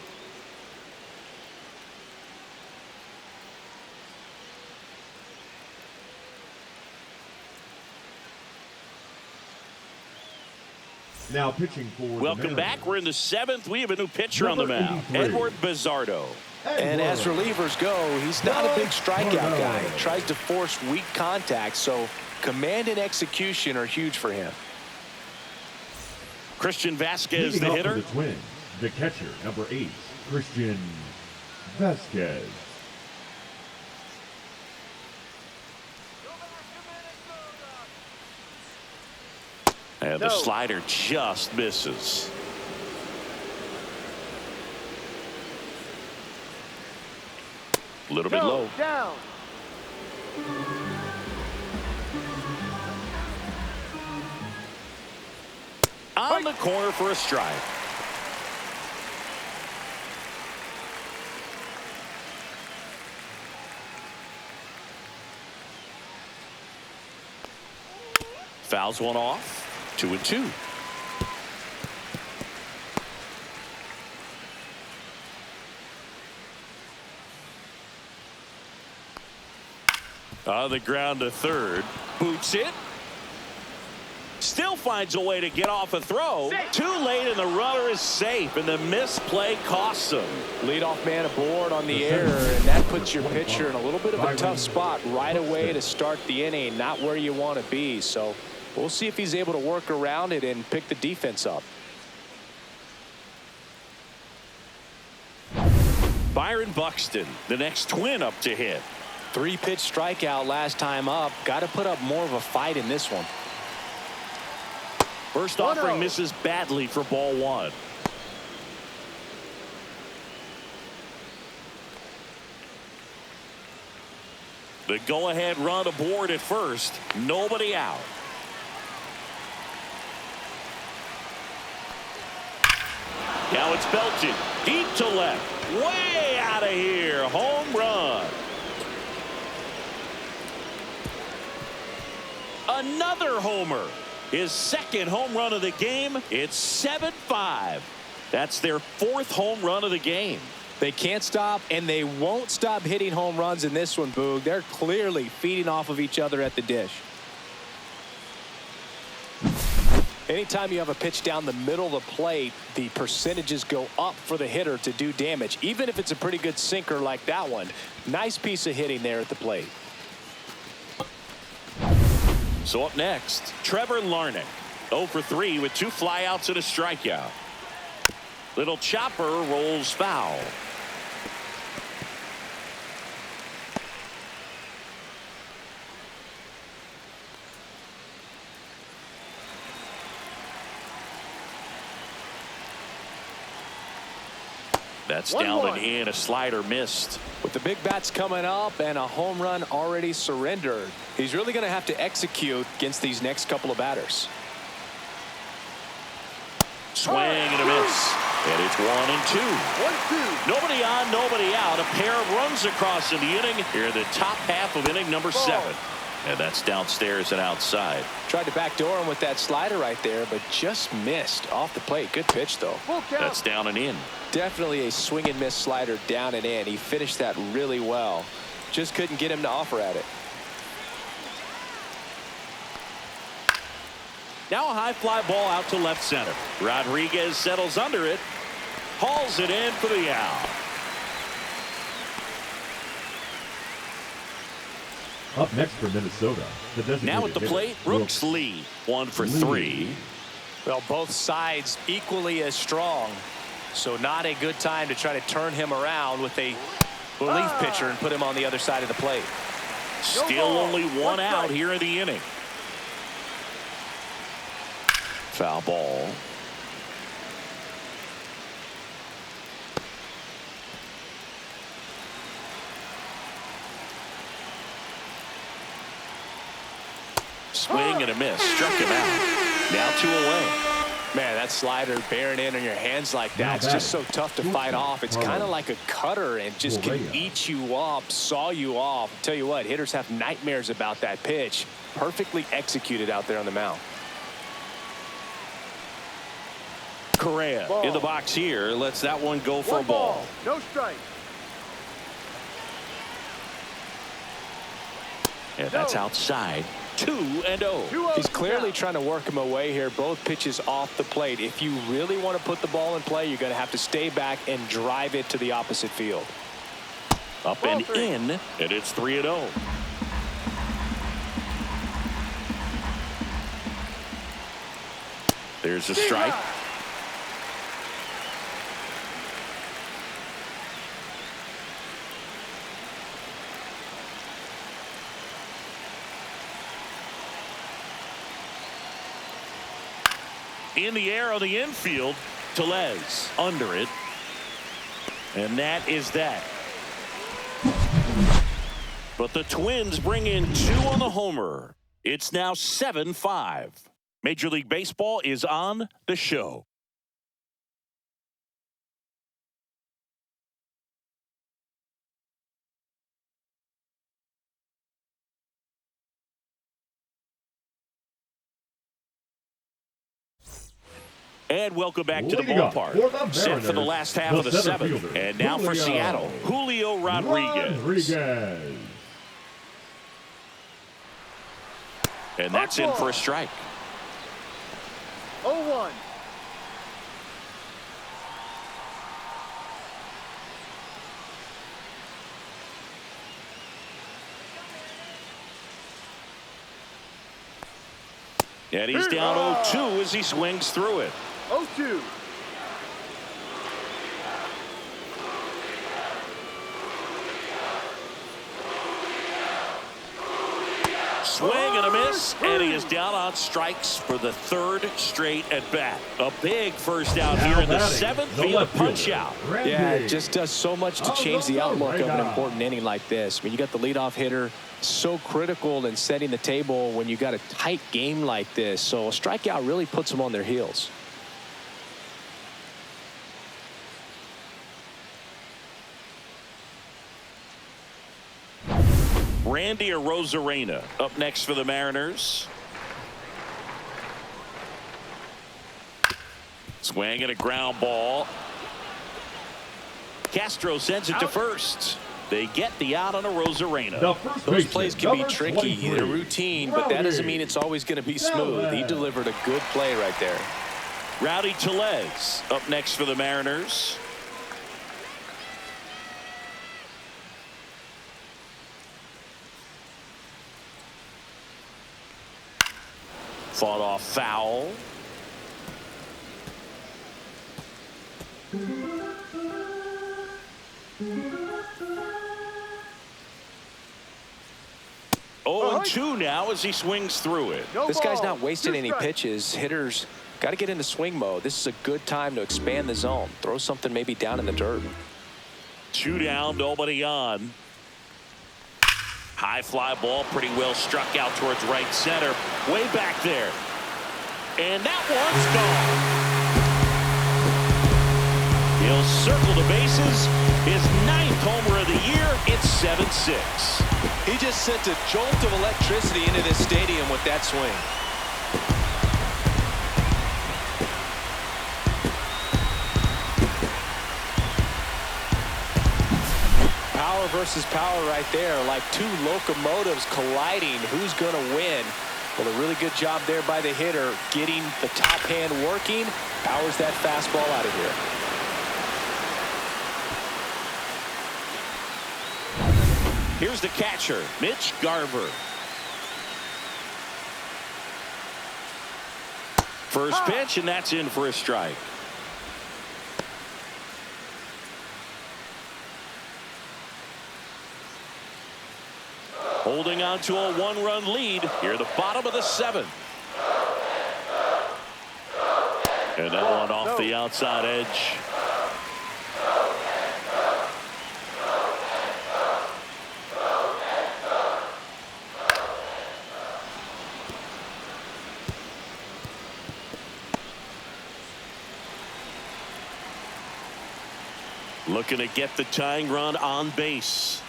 Now pitching for Welcome back. We're in the 7th. We have a new pitcher on the mound, Edward Bizardo. And as relievers go, he's not a big strikeout guy. He tries to force weak contact, so command and execution are huge for him. Christian Vasquez, the Leading hitter. off for the Twins, the catcher, number 8, Christian Vasquez. And the slider just misses. A little bit low. Down. On the corner for a strike. Fouls one off. 2-2. On the ground to third. Boots it. Still finds a way to get off a throw. Too late, and the runner is safe, and the misplay costs him. Leadoff man aboard on the air, and that puts your pitcher in a little bit of a tough spot right away to start the inning. Not where you want to be, so we'll see if he's able to work around it and pick the defense up. Byron Buxton, the next Twin up to hit. 3-pitch strikeout last time up. Got to put up more of a fight in this one. First offering misses badly for ball 1. The go-ahead run aboard at first. Nobody out. Now it's belted deep to left. Way out of here. Home run. Another homer. His second home run of the game. It's 7-5. That's their 4th home run of the game. They can't stop, and they won't stop hitting home runs in this one, Boog. They're clearly feeding off of each other at the dish. Anytime you have a pitch down the middle of the plate, the percentages go up for the hitter to do damage, even if it's a pretty good sinker like that one. Nice piece of hitting there at the plate. So up next, Trevor Larnach. 0 for 3 with 2 flyouts and a strikeout. Little chopper rolls foul. That's down and in. A slider missed. With the big bats coming up and a home run already surrendered, he's really going to have to execute against these next couple of batters. Swing and a miss. And it's 1-2. 1-2. Nobody on, nobody out. A pair of runs across in the inning. Here in the top half of inning number 7. And that's downstairs and outside. Tried to backdoor him with that slider right there, but just missed off the plate. Good pitch, though. That's down and in. Definitely a swing and miss slider down and in. He finished that really well. Just couldn't get him to offer at it. Now a high fly ball out to left center. Rodriguez settles under it. Hauls it in for the out. Up next for Minnesota, the designated Now at the hitter, plate, Brooks Lee. 1 for 3. Well, both sides equally as strong. So not a good time to try to turn him around with a relief pitcher and put him on the other side of the plate. Still only 1 out here in the inning. Foul ball. Swing and a miss. Struck him out. Now 2 away. Man, that slider bearing in on your hands like that, it's just so tough to fight off. It's kind of like a cutter and just can eat you up, saw you off. Tell you what, hitters have nightmares about that pitch. Perfectly executed out there on the mound. Correa in the box here. Lets that one go for a ball. No strike. And that's outside. 2-0. He's clearly trying to work him away here. Both pitches off the plate. If you really want to put the ball in play, you're going to have to stay back and drive it to the opposite field. Up and in, and it's 3-0. There's a strike. In the air on the infield, Tellez under it. And that is that. But the Twins bring in 2 on the homer. It's now 7-5. Major League Baseball is on the show. And welcome back to the ballpark. Set for the last half of the 7th. And now for Seattle, Julio Rodriguez. And that's in for a strike. 0-1. And he's down 0-2 as he swings through it. 0-2. Swing and a miss, and he is down on strikes for the 3rd straight at bat. A big first out here in the 7th via the punch out. Yeah, it just does so much to change the outlook of an important inning like this. I mean, you got the leadoff hitter, so critical in setting the table when you got a tight game like this. So a strikeout really puts them on their heels. Randy Arozarena up next for the Mariners. Swing and a ground ball. Castro sends it to first. They get the out on Arozarena. Those plays can be tricky. They're routine, but that doesn't mean it's always going to be smooth. He delivered a good play right there. Rowdy Tellez up next for the Mariners. Fought off foul. Oh, 2 now as he swings through it. This guy's not wasting any pitches. Hitters got to get into swing mode. This is a good time to expand the zone. Throw something maybe down in the dirt. 2 down, nobody on. High fly ball, pretty well struck out towards right center. Way back there. And that one's gone. He'll circle the bases. His 9th homer of the year. It's 7-6. He just sent a jolt of electricity into this stadium with that swing. Power versus power right there, like 2 locomotives colliding. Who's going to win? Well, a really good job there by the hitter, getting the top hand working. Powers that fastball out of here. Here's the catcher, Mitch Garver. First pitch, and that's in for a strike. Holding on to a 1-run lead here at the bottom of the 7th. And that one off the outside edge. Looking to get the tying run on base.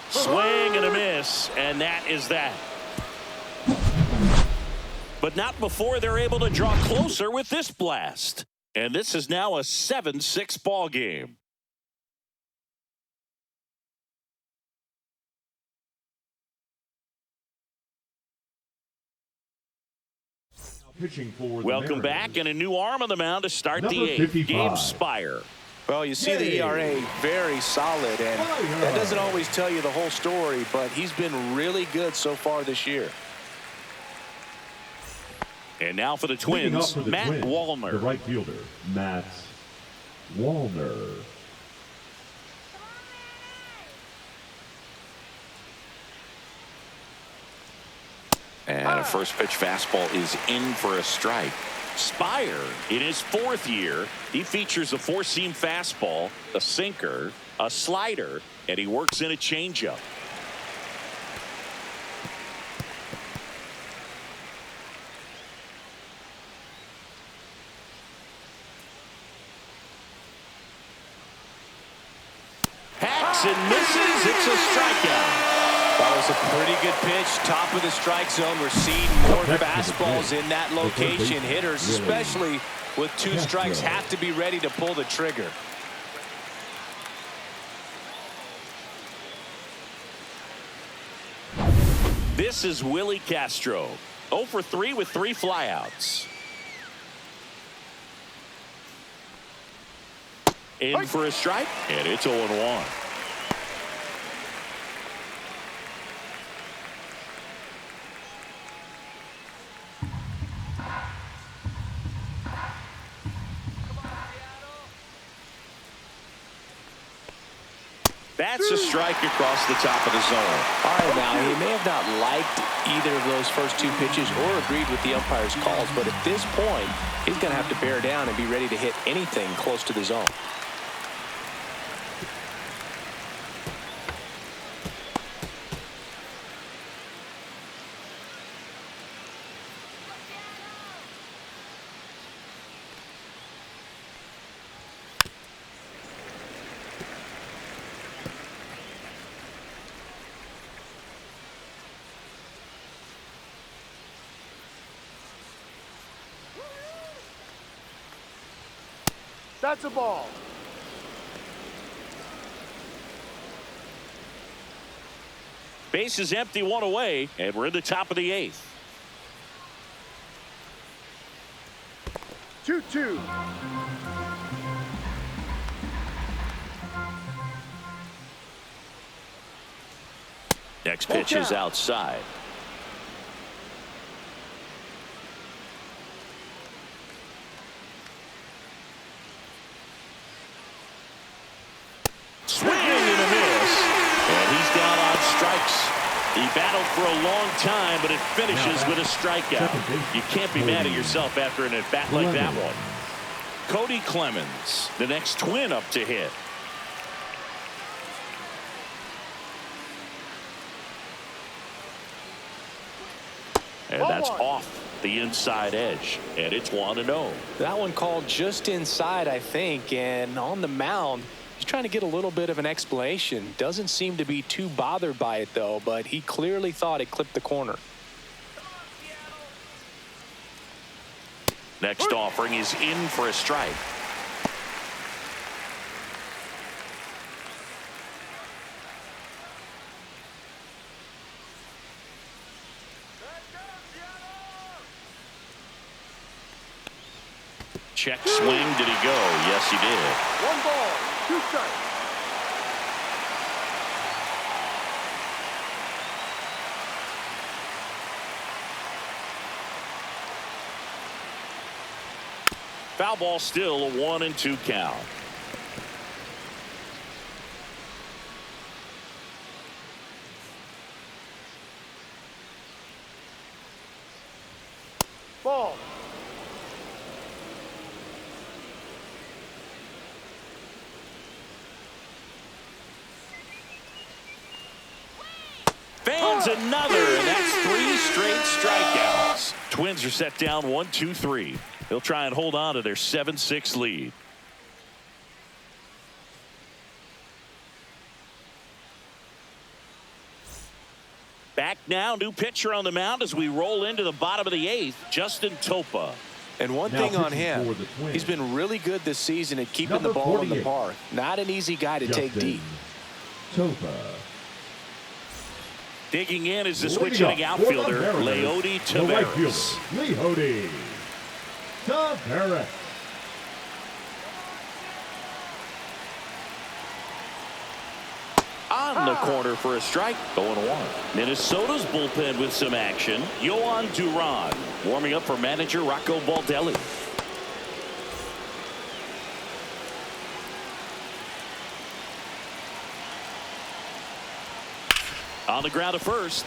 Swing and a miss, and that is that. But not before they're able to draw closer with this blast. And this is now a 7-6 ball game. Pitching for the Welcome Mariners, back, and a new arm on the mound to start number the 8th. 55. Game Spire. Well, you see the ERA very solid, and that doesn't always tell you the whole story, but he's been really good so far this year. And now for the Leading up Twins, for the Matt Twins, Wallner. the right fielder, Matt Wallner. And a first pitch fastball is in for a strike. Spire, in his 4th year, he features a 4-seam fastball, a sinker, a slider, and he works in a changeup. Hacks and misses. It's a strikeout. That was a pretty good pitch. Top of the strike zone. We're seeing more fastballs in that location. Hitters, especially with 2 strikes, have to be ready to pull the trigger. This is Willie Castro. 0 for 3 with 3 flyouts. In for a strike, and it's 0-1. That's a strike across the top of the zone. All right, now, he may have not liked either of those first 2 pitches or agreed with the umpire's calls, but at this point, he's going to have to bear down and be ready to hit anything close to the zone. That's a ball. Base is empty, 1 away, and we're in the top of the 8th. 2-2. Next pitch is outside. Swing and a miss, and he's down on strikes. He battled for a long time, but it finishes with a strikeout. You can't be mad at yourself after an at-bat like that one. Cody Clemens, the next Twin up to hit. And that's off the inside edge, and it's 1-0. That one called just inside, I think, and on the mound, he's trying to get a little bit of an explanation. Doesn't seem to be too bothered by it, though, but he clearly thought it clipped the corner. Next offering is in for a strike. Check swing. Did he go? Yes, he did. 1 ball, 2 strikes. Foul ball, still a 1-2 count. Ball. Fans another, and that's 3 straight strikeouts. Twins are set down 1-2-3. They'll try and hold on to their 7-6 lead. Back now, new pitcher on the mound as we roll into the bottom of the 8th, Justin Topa. And one thing on him, he's been really good this season at keeping the ball in the park. Not an easy guy to take deep. Topa. Digging in is the Leading switch-hitting up for the outfielder, Mariners, Leody the right Taveras. fielder, Leody Taveras. On the corner for a strike. 0-1. Minnesota's bullpen with some action. Yohan Duran warming up for manager Rocco Baldelli. On the ground to first.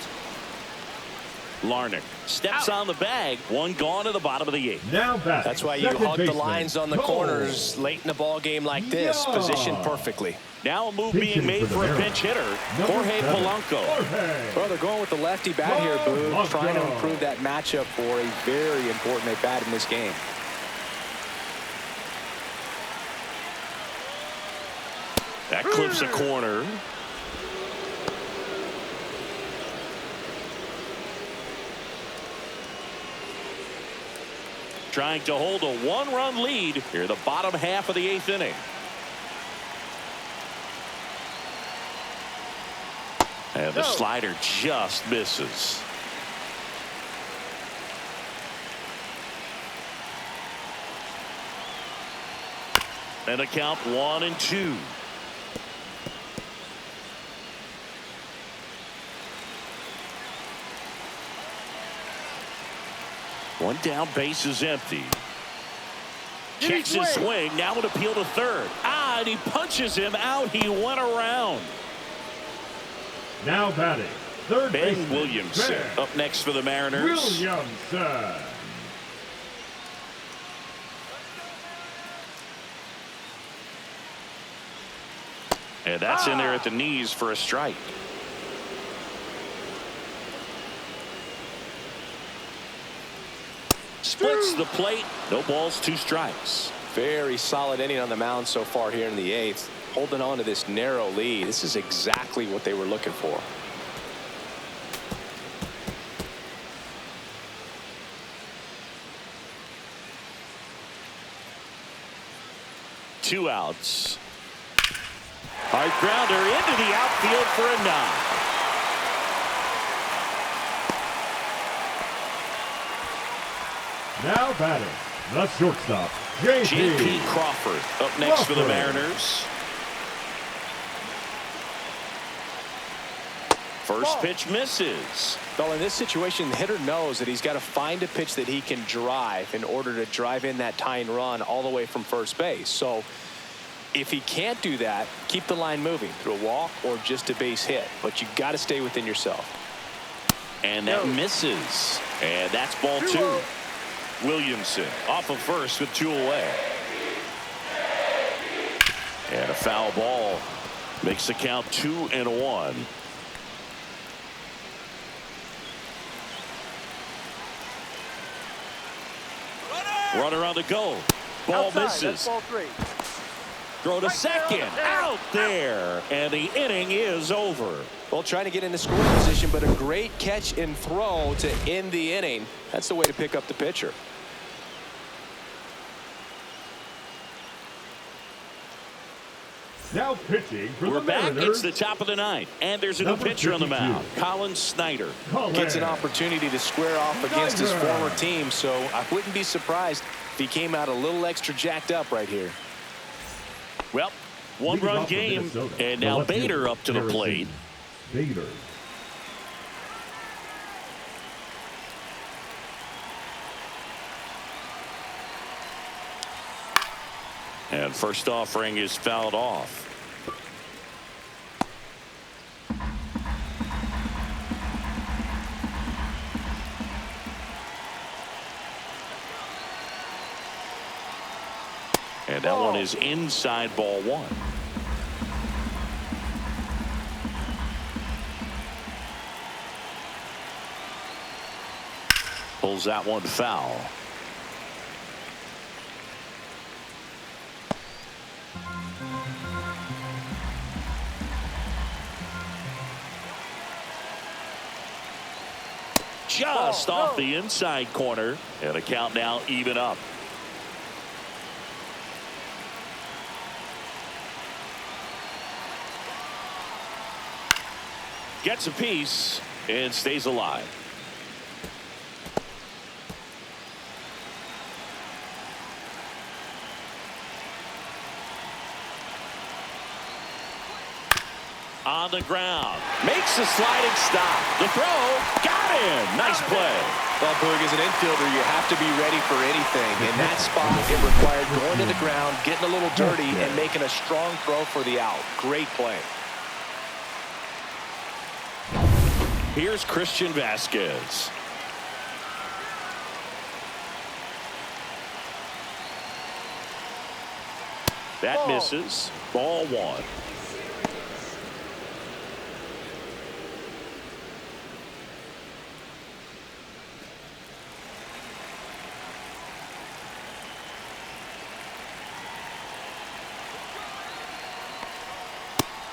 Larnick steps on the bag. One gone to the bottom of the 8th. Now back. That's why you hug the lines on the corners late in a ball game like this. Yeah. Positioned perfectly. Now a move Pitching being made for for the a pinch hitter, Number Jorge 7, Polanco. Jorge. Well, they're going with the lefty bat here, Boo. Polanco. Trying to improve that matchup for a very important at bat in this game. That clips a corner. Trying to hold a one-run lead here the bottom half of the 8th inning. And the slider just misses. And a count 1-2. One down, base is empty. Checks his swing. Now an appeal to third. And he punches him out. He went around. Now batting. Third Ben baseman, Williamson Ben up next for the Mariners. Williamson. And that's in there at the knees for a strike. Splits the plate. No balls, 2 strikes. Very solid inning on the mound so far here in the 8th. Holding on to this narrow lead. This is exactly what they were looking for. Two outs. Hard grounder into the outfield for a knock. Now batting. The shortstop, J.P. Crawford up next for the Mariners. First pitch misses. Well, in this situation, the hitter knows that he's got to find a pitch that he can drive in order to drive in that tying run all the way from first base. So if he can't do that, keep the line moving through a walk or just a base hit. But you got to stay within yourself. And that misses. And that's ball 2. Williamson off of first with 2 away. And a foul ball makes the count 2-1. Runner on the go. Ball Outside, misses. that's ball 3. Throw to Right second. there. Out there. And the inning is over. Well, trying to get in the scoring position, but a great catch and throw to end the inning. That's the way to pick up the pitcher. Now pitching for We're the back. Mariners. It's the top of the 9th. And there's a new Number pitcher on the 52. mound. Colin Snyder. Gets an opportunity to square off against his former team, so I wouldn't be surprised if he came out a little extra jacked up right here. Well, Leading one-run off for game. Minnesota, And the now left Bader fielder, up to the Harrison plate. Bader. And first offering is fouled off. And that one is inside ball 1. Pulls that one foul. Just off the inside corner, and a count now even up. Gets a piece, and stays alive. On the ground, makes a sliding stop. The throw, got him. Nice play. Well, Boog, as an infielder, you have to be ready for anything. In that spot, it required going to the ground, getting a little dirty, and making a strong throw for the out. Great play. Here's Christian Vasquez. That misses. Ball one.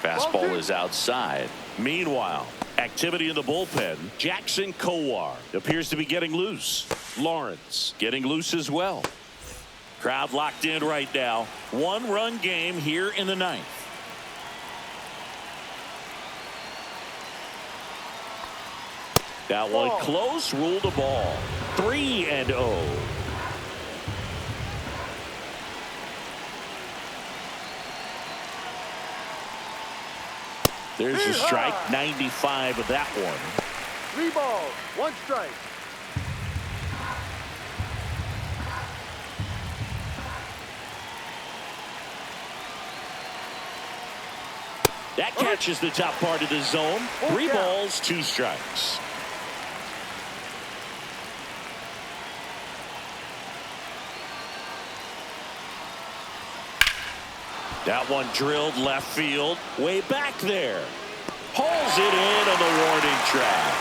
Fastball is outside. Meanwhile, activity in the bullpen. Jackson Kowar appears to be getting loose. Lawrence getting loose as well. Crowd locked in right now. One-run game here in the ninth. That one close. Ruled a ball. 3-0. There's a strike. 95 of that one. 3 balls, 1 strike. That catches the top part of the zone. 3 balls, 2 strikes. That one drilled left field. Way back there. Pulls it in on the warning track.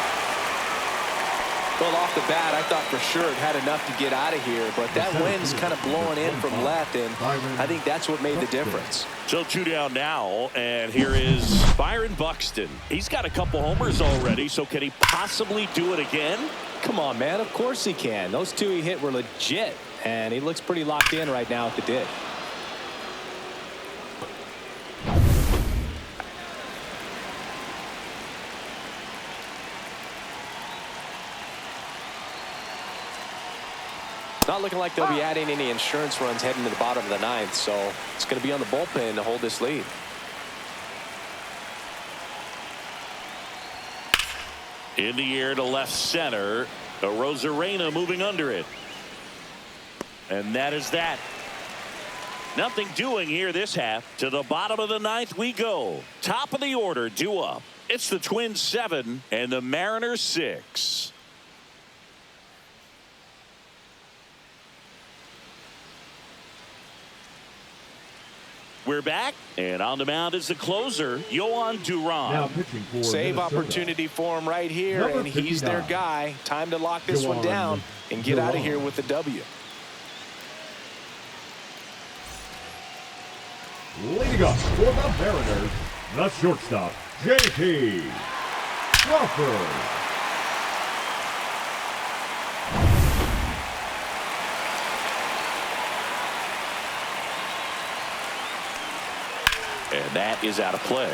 Well, off the bat, I thought for sure it had enough to get out of here, but that wind's kind of blowing in from left, and I think that's what made the difference. So 2 down now, and here is Byron Buxton. He's got a couple homers already, so can he possibly do it again? Come on, man. Of course he can. Those 2 he hit were legit, and he looks pretty locked in right now at the dig. Not looking like they'll be adding any insurance runs heading to the bottom of the ninth, so it's going to be on the bullpen to hold this lead. In the air to left center. Rosarena moving under it. And that is that. Nothing doing here this half. To the bottom of the ninth we go. Top of the order, due up. It's the Twins 7 and the Mariners 6. We're back, and on the mound is the closer, Yohan Now Duran. pitching for Save Minnesota. opportunity for him right here, Number and he's their 59. guy. Time to lock this one down and get out of here with the W. Leading up for the Mariners, the shortstop, J.P. Crawford. And that is out of play.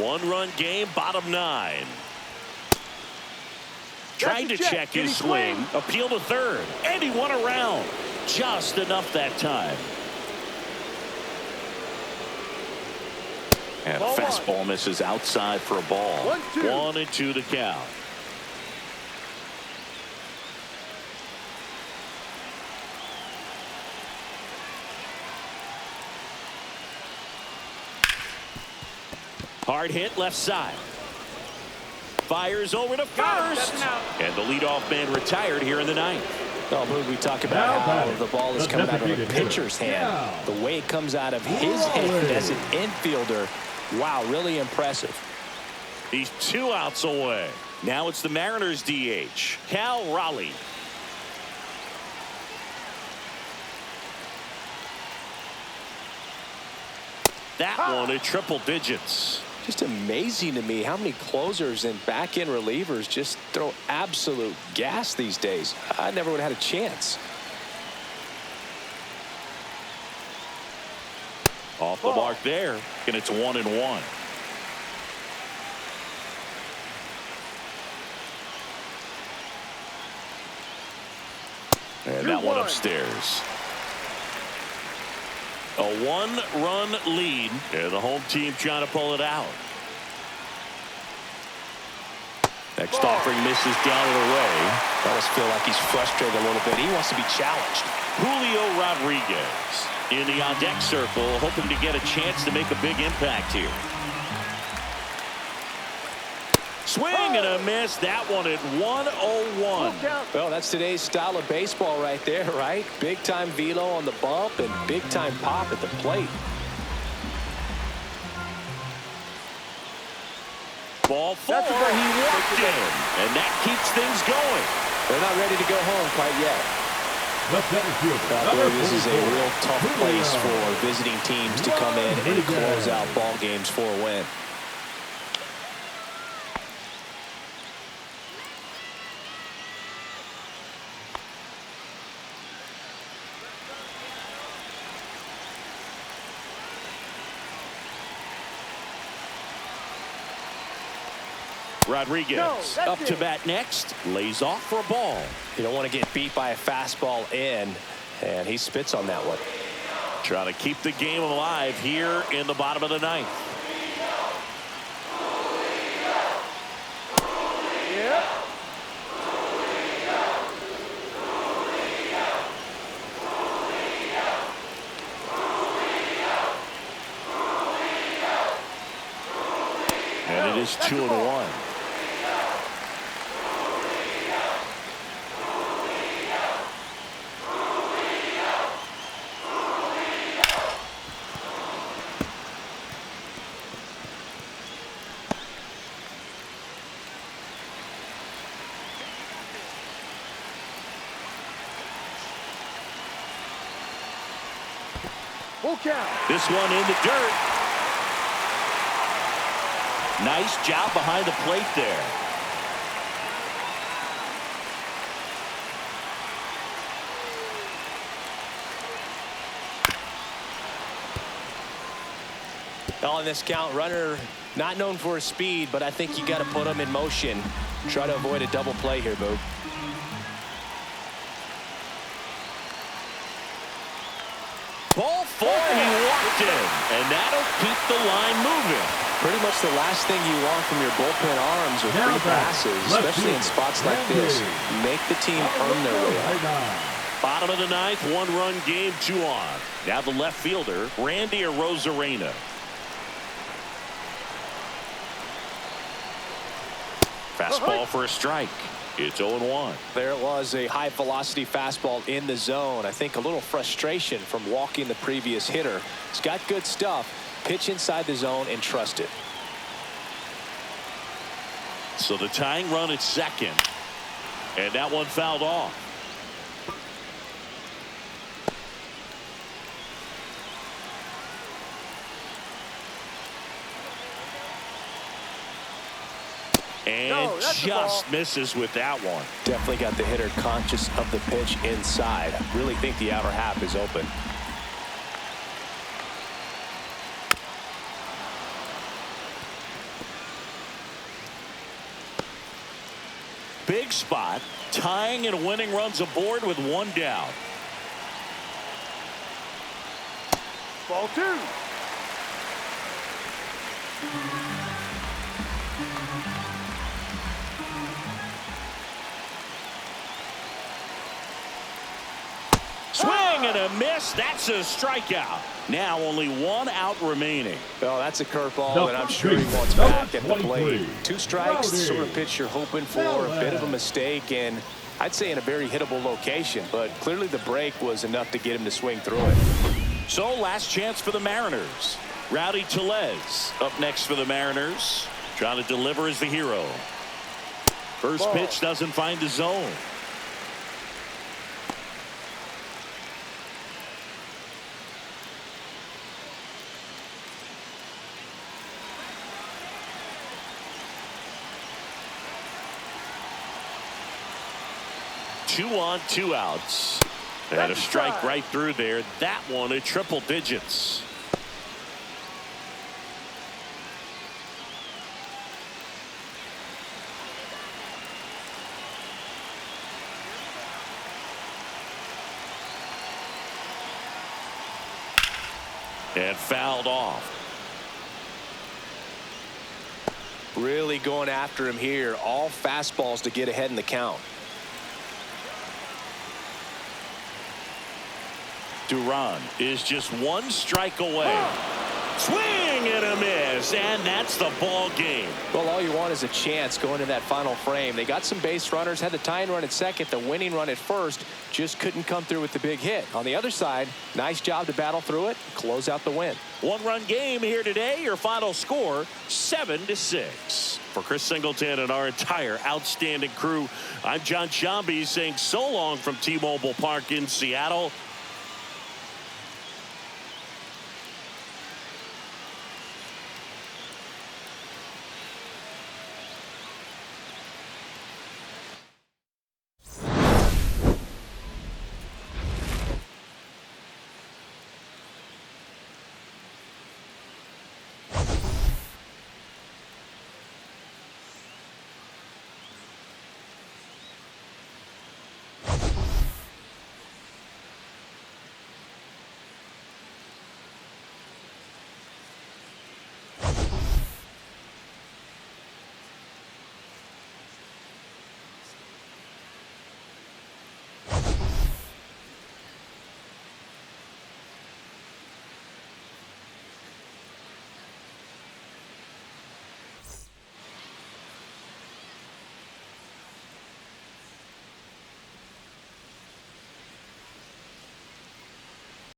One-run game, bottom 9. Trying to check his swing. Appeal to third. And he won around. Just enough that time. And a fastball misses outside for a ball. 1-2 the count. Hard hit left side. Fires over to first. And the leadoff man retired here in the ninth. Oh, Boog, we talk about how the ball is coming out of the pitcher's hand. The way it comes out of his hand as an infielder. Wow, really impressive. He's 2 outs away. Now it's the Mariners DH, Cal Raleigh. That one at triple digits. Just amazing to me how many closers and back-end relievers just throw absolute gas these days. I never would have had a chance. Off the mark there, and it's 1-1. And that one upstairs. A 1-run lead, and the home team trying to pull it out. Next offering misses down and away. I almost feel like he's frustrated a little bit. He wants to be challenged. Julio Rodriguez in the on-deck circle, hoping to get a chance to make a big impact here. Swing and a miss. That one at 1-0-1. Well, that's today's style of baseball right there, right? Big-time velo on the bump and big-time pop at the plate. Ball 4, he walked in, and that keeps things going. They're not ready to go home quite yet. I believe this is a real tough place for visiting teams to come in and close out ball games for a win. Rodriguez up to bat next, lays off for a ball. You don't want to get beat by a fastball in, and he spits on that one. Trying to keep the game alive here in the bottom of the ninth. And it is 2-1. This one in the dirt. Nice job behind the plate there. On this count, runner not known for his speed, but I think you got to put him in motion. Try to avoid a double play here, Boog. Ball 4, he walked in, and that'll keep the line moving. Pretty much the last thing you want from your bullpen arms are free passes, especially in spots like this. Make the team earn their way out. Bottom of the ninth, 1-run game, 2 on. Now the left fielder, Randy Arozarena. Fastball for a strike. It's 0-1. There it was, a high velocity fastball in the zone. I think a little frustration from walking the previous hitter. He's got good stuff. Pitch inside the zone and trust it. So the tying run at second. And that one fouled off. And just misses with that one. Definitely got the hitter conscious of the pitch inside. I really think the outer half is open. Big spot, tying and winning runs aboard with 1 down. Ball 2. Swing and a miss. That's a strikeout. Now only 1 out remaining. Well, that's a curveball, and I'm sure he wants back at the plate. 2 strikes, the sort of pitch you're hoping for. A bit of a mistake, and I'd say in a very hittable location. But clearly the break was enough to get him to swing through it. So last chance for the Mariners. Rowdy Tellez up next for the Mariners. Trying to deliver as the hero. First pitch doesn't find the zone. Two on, 2 outs. And a strike right through there. That one at triple digits. And fouled off. Really going after him here. All fastballs to get ahead in the count. Duran is just one strike away. Swing and a miss, and that's the ball game. Well, all you want is a chance going to that final frame. They got some base runners, had the tying run at second, the winning run at first, just couldn't come through with the big hit. On the other side, nice job to battle through it, close out the win. One-run game here today. Your final score, 7-6. For Chris Singleton and our entire outstanding crew, I'm John Shambi saying so long from T-Mobile Park in Seattle.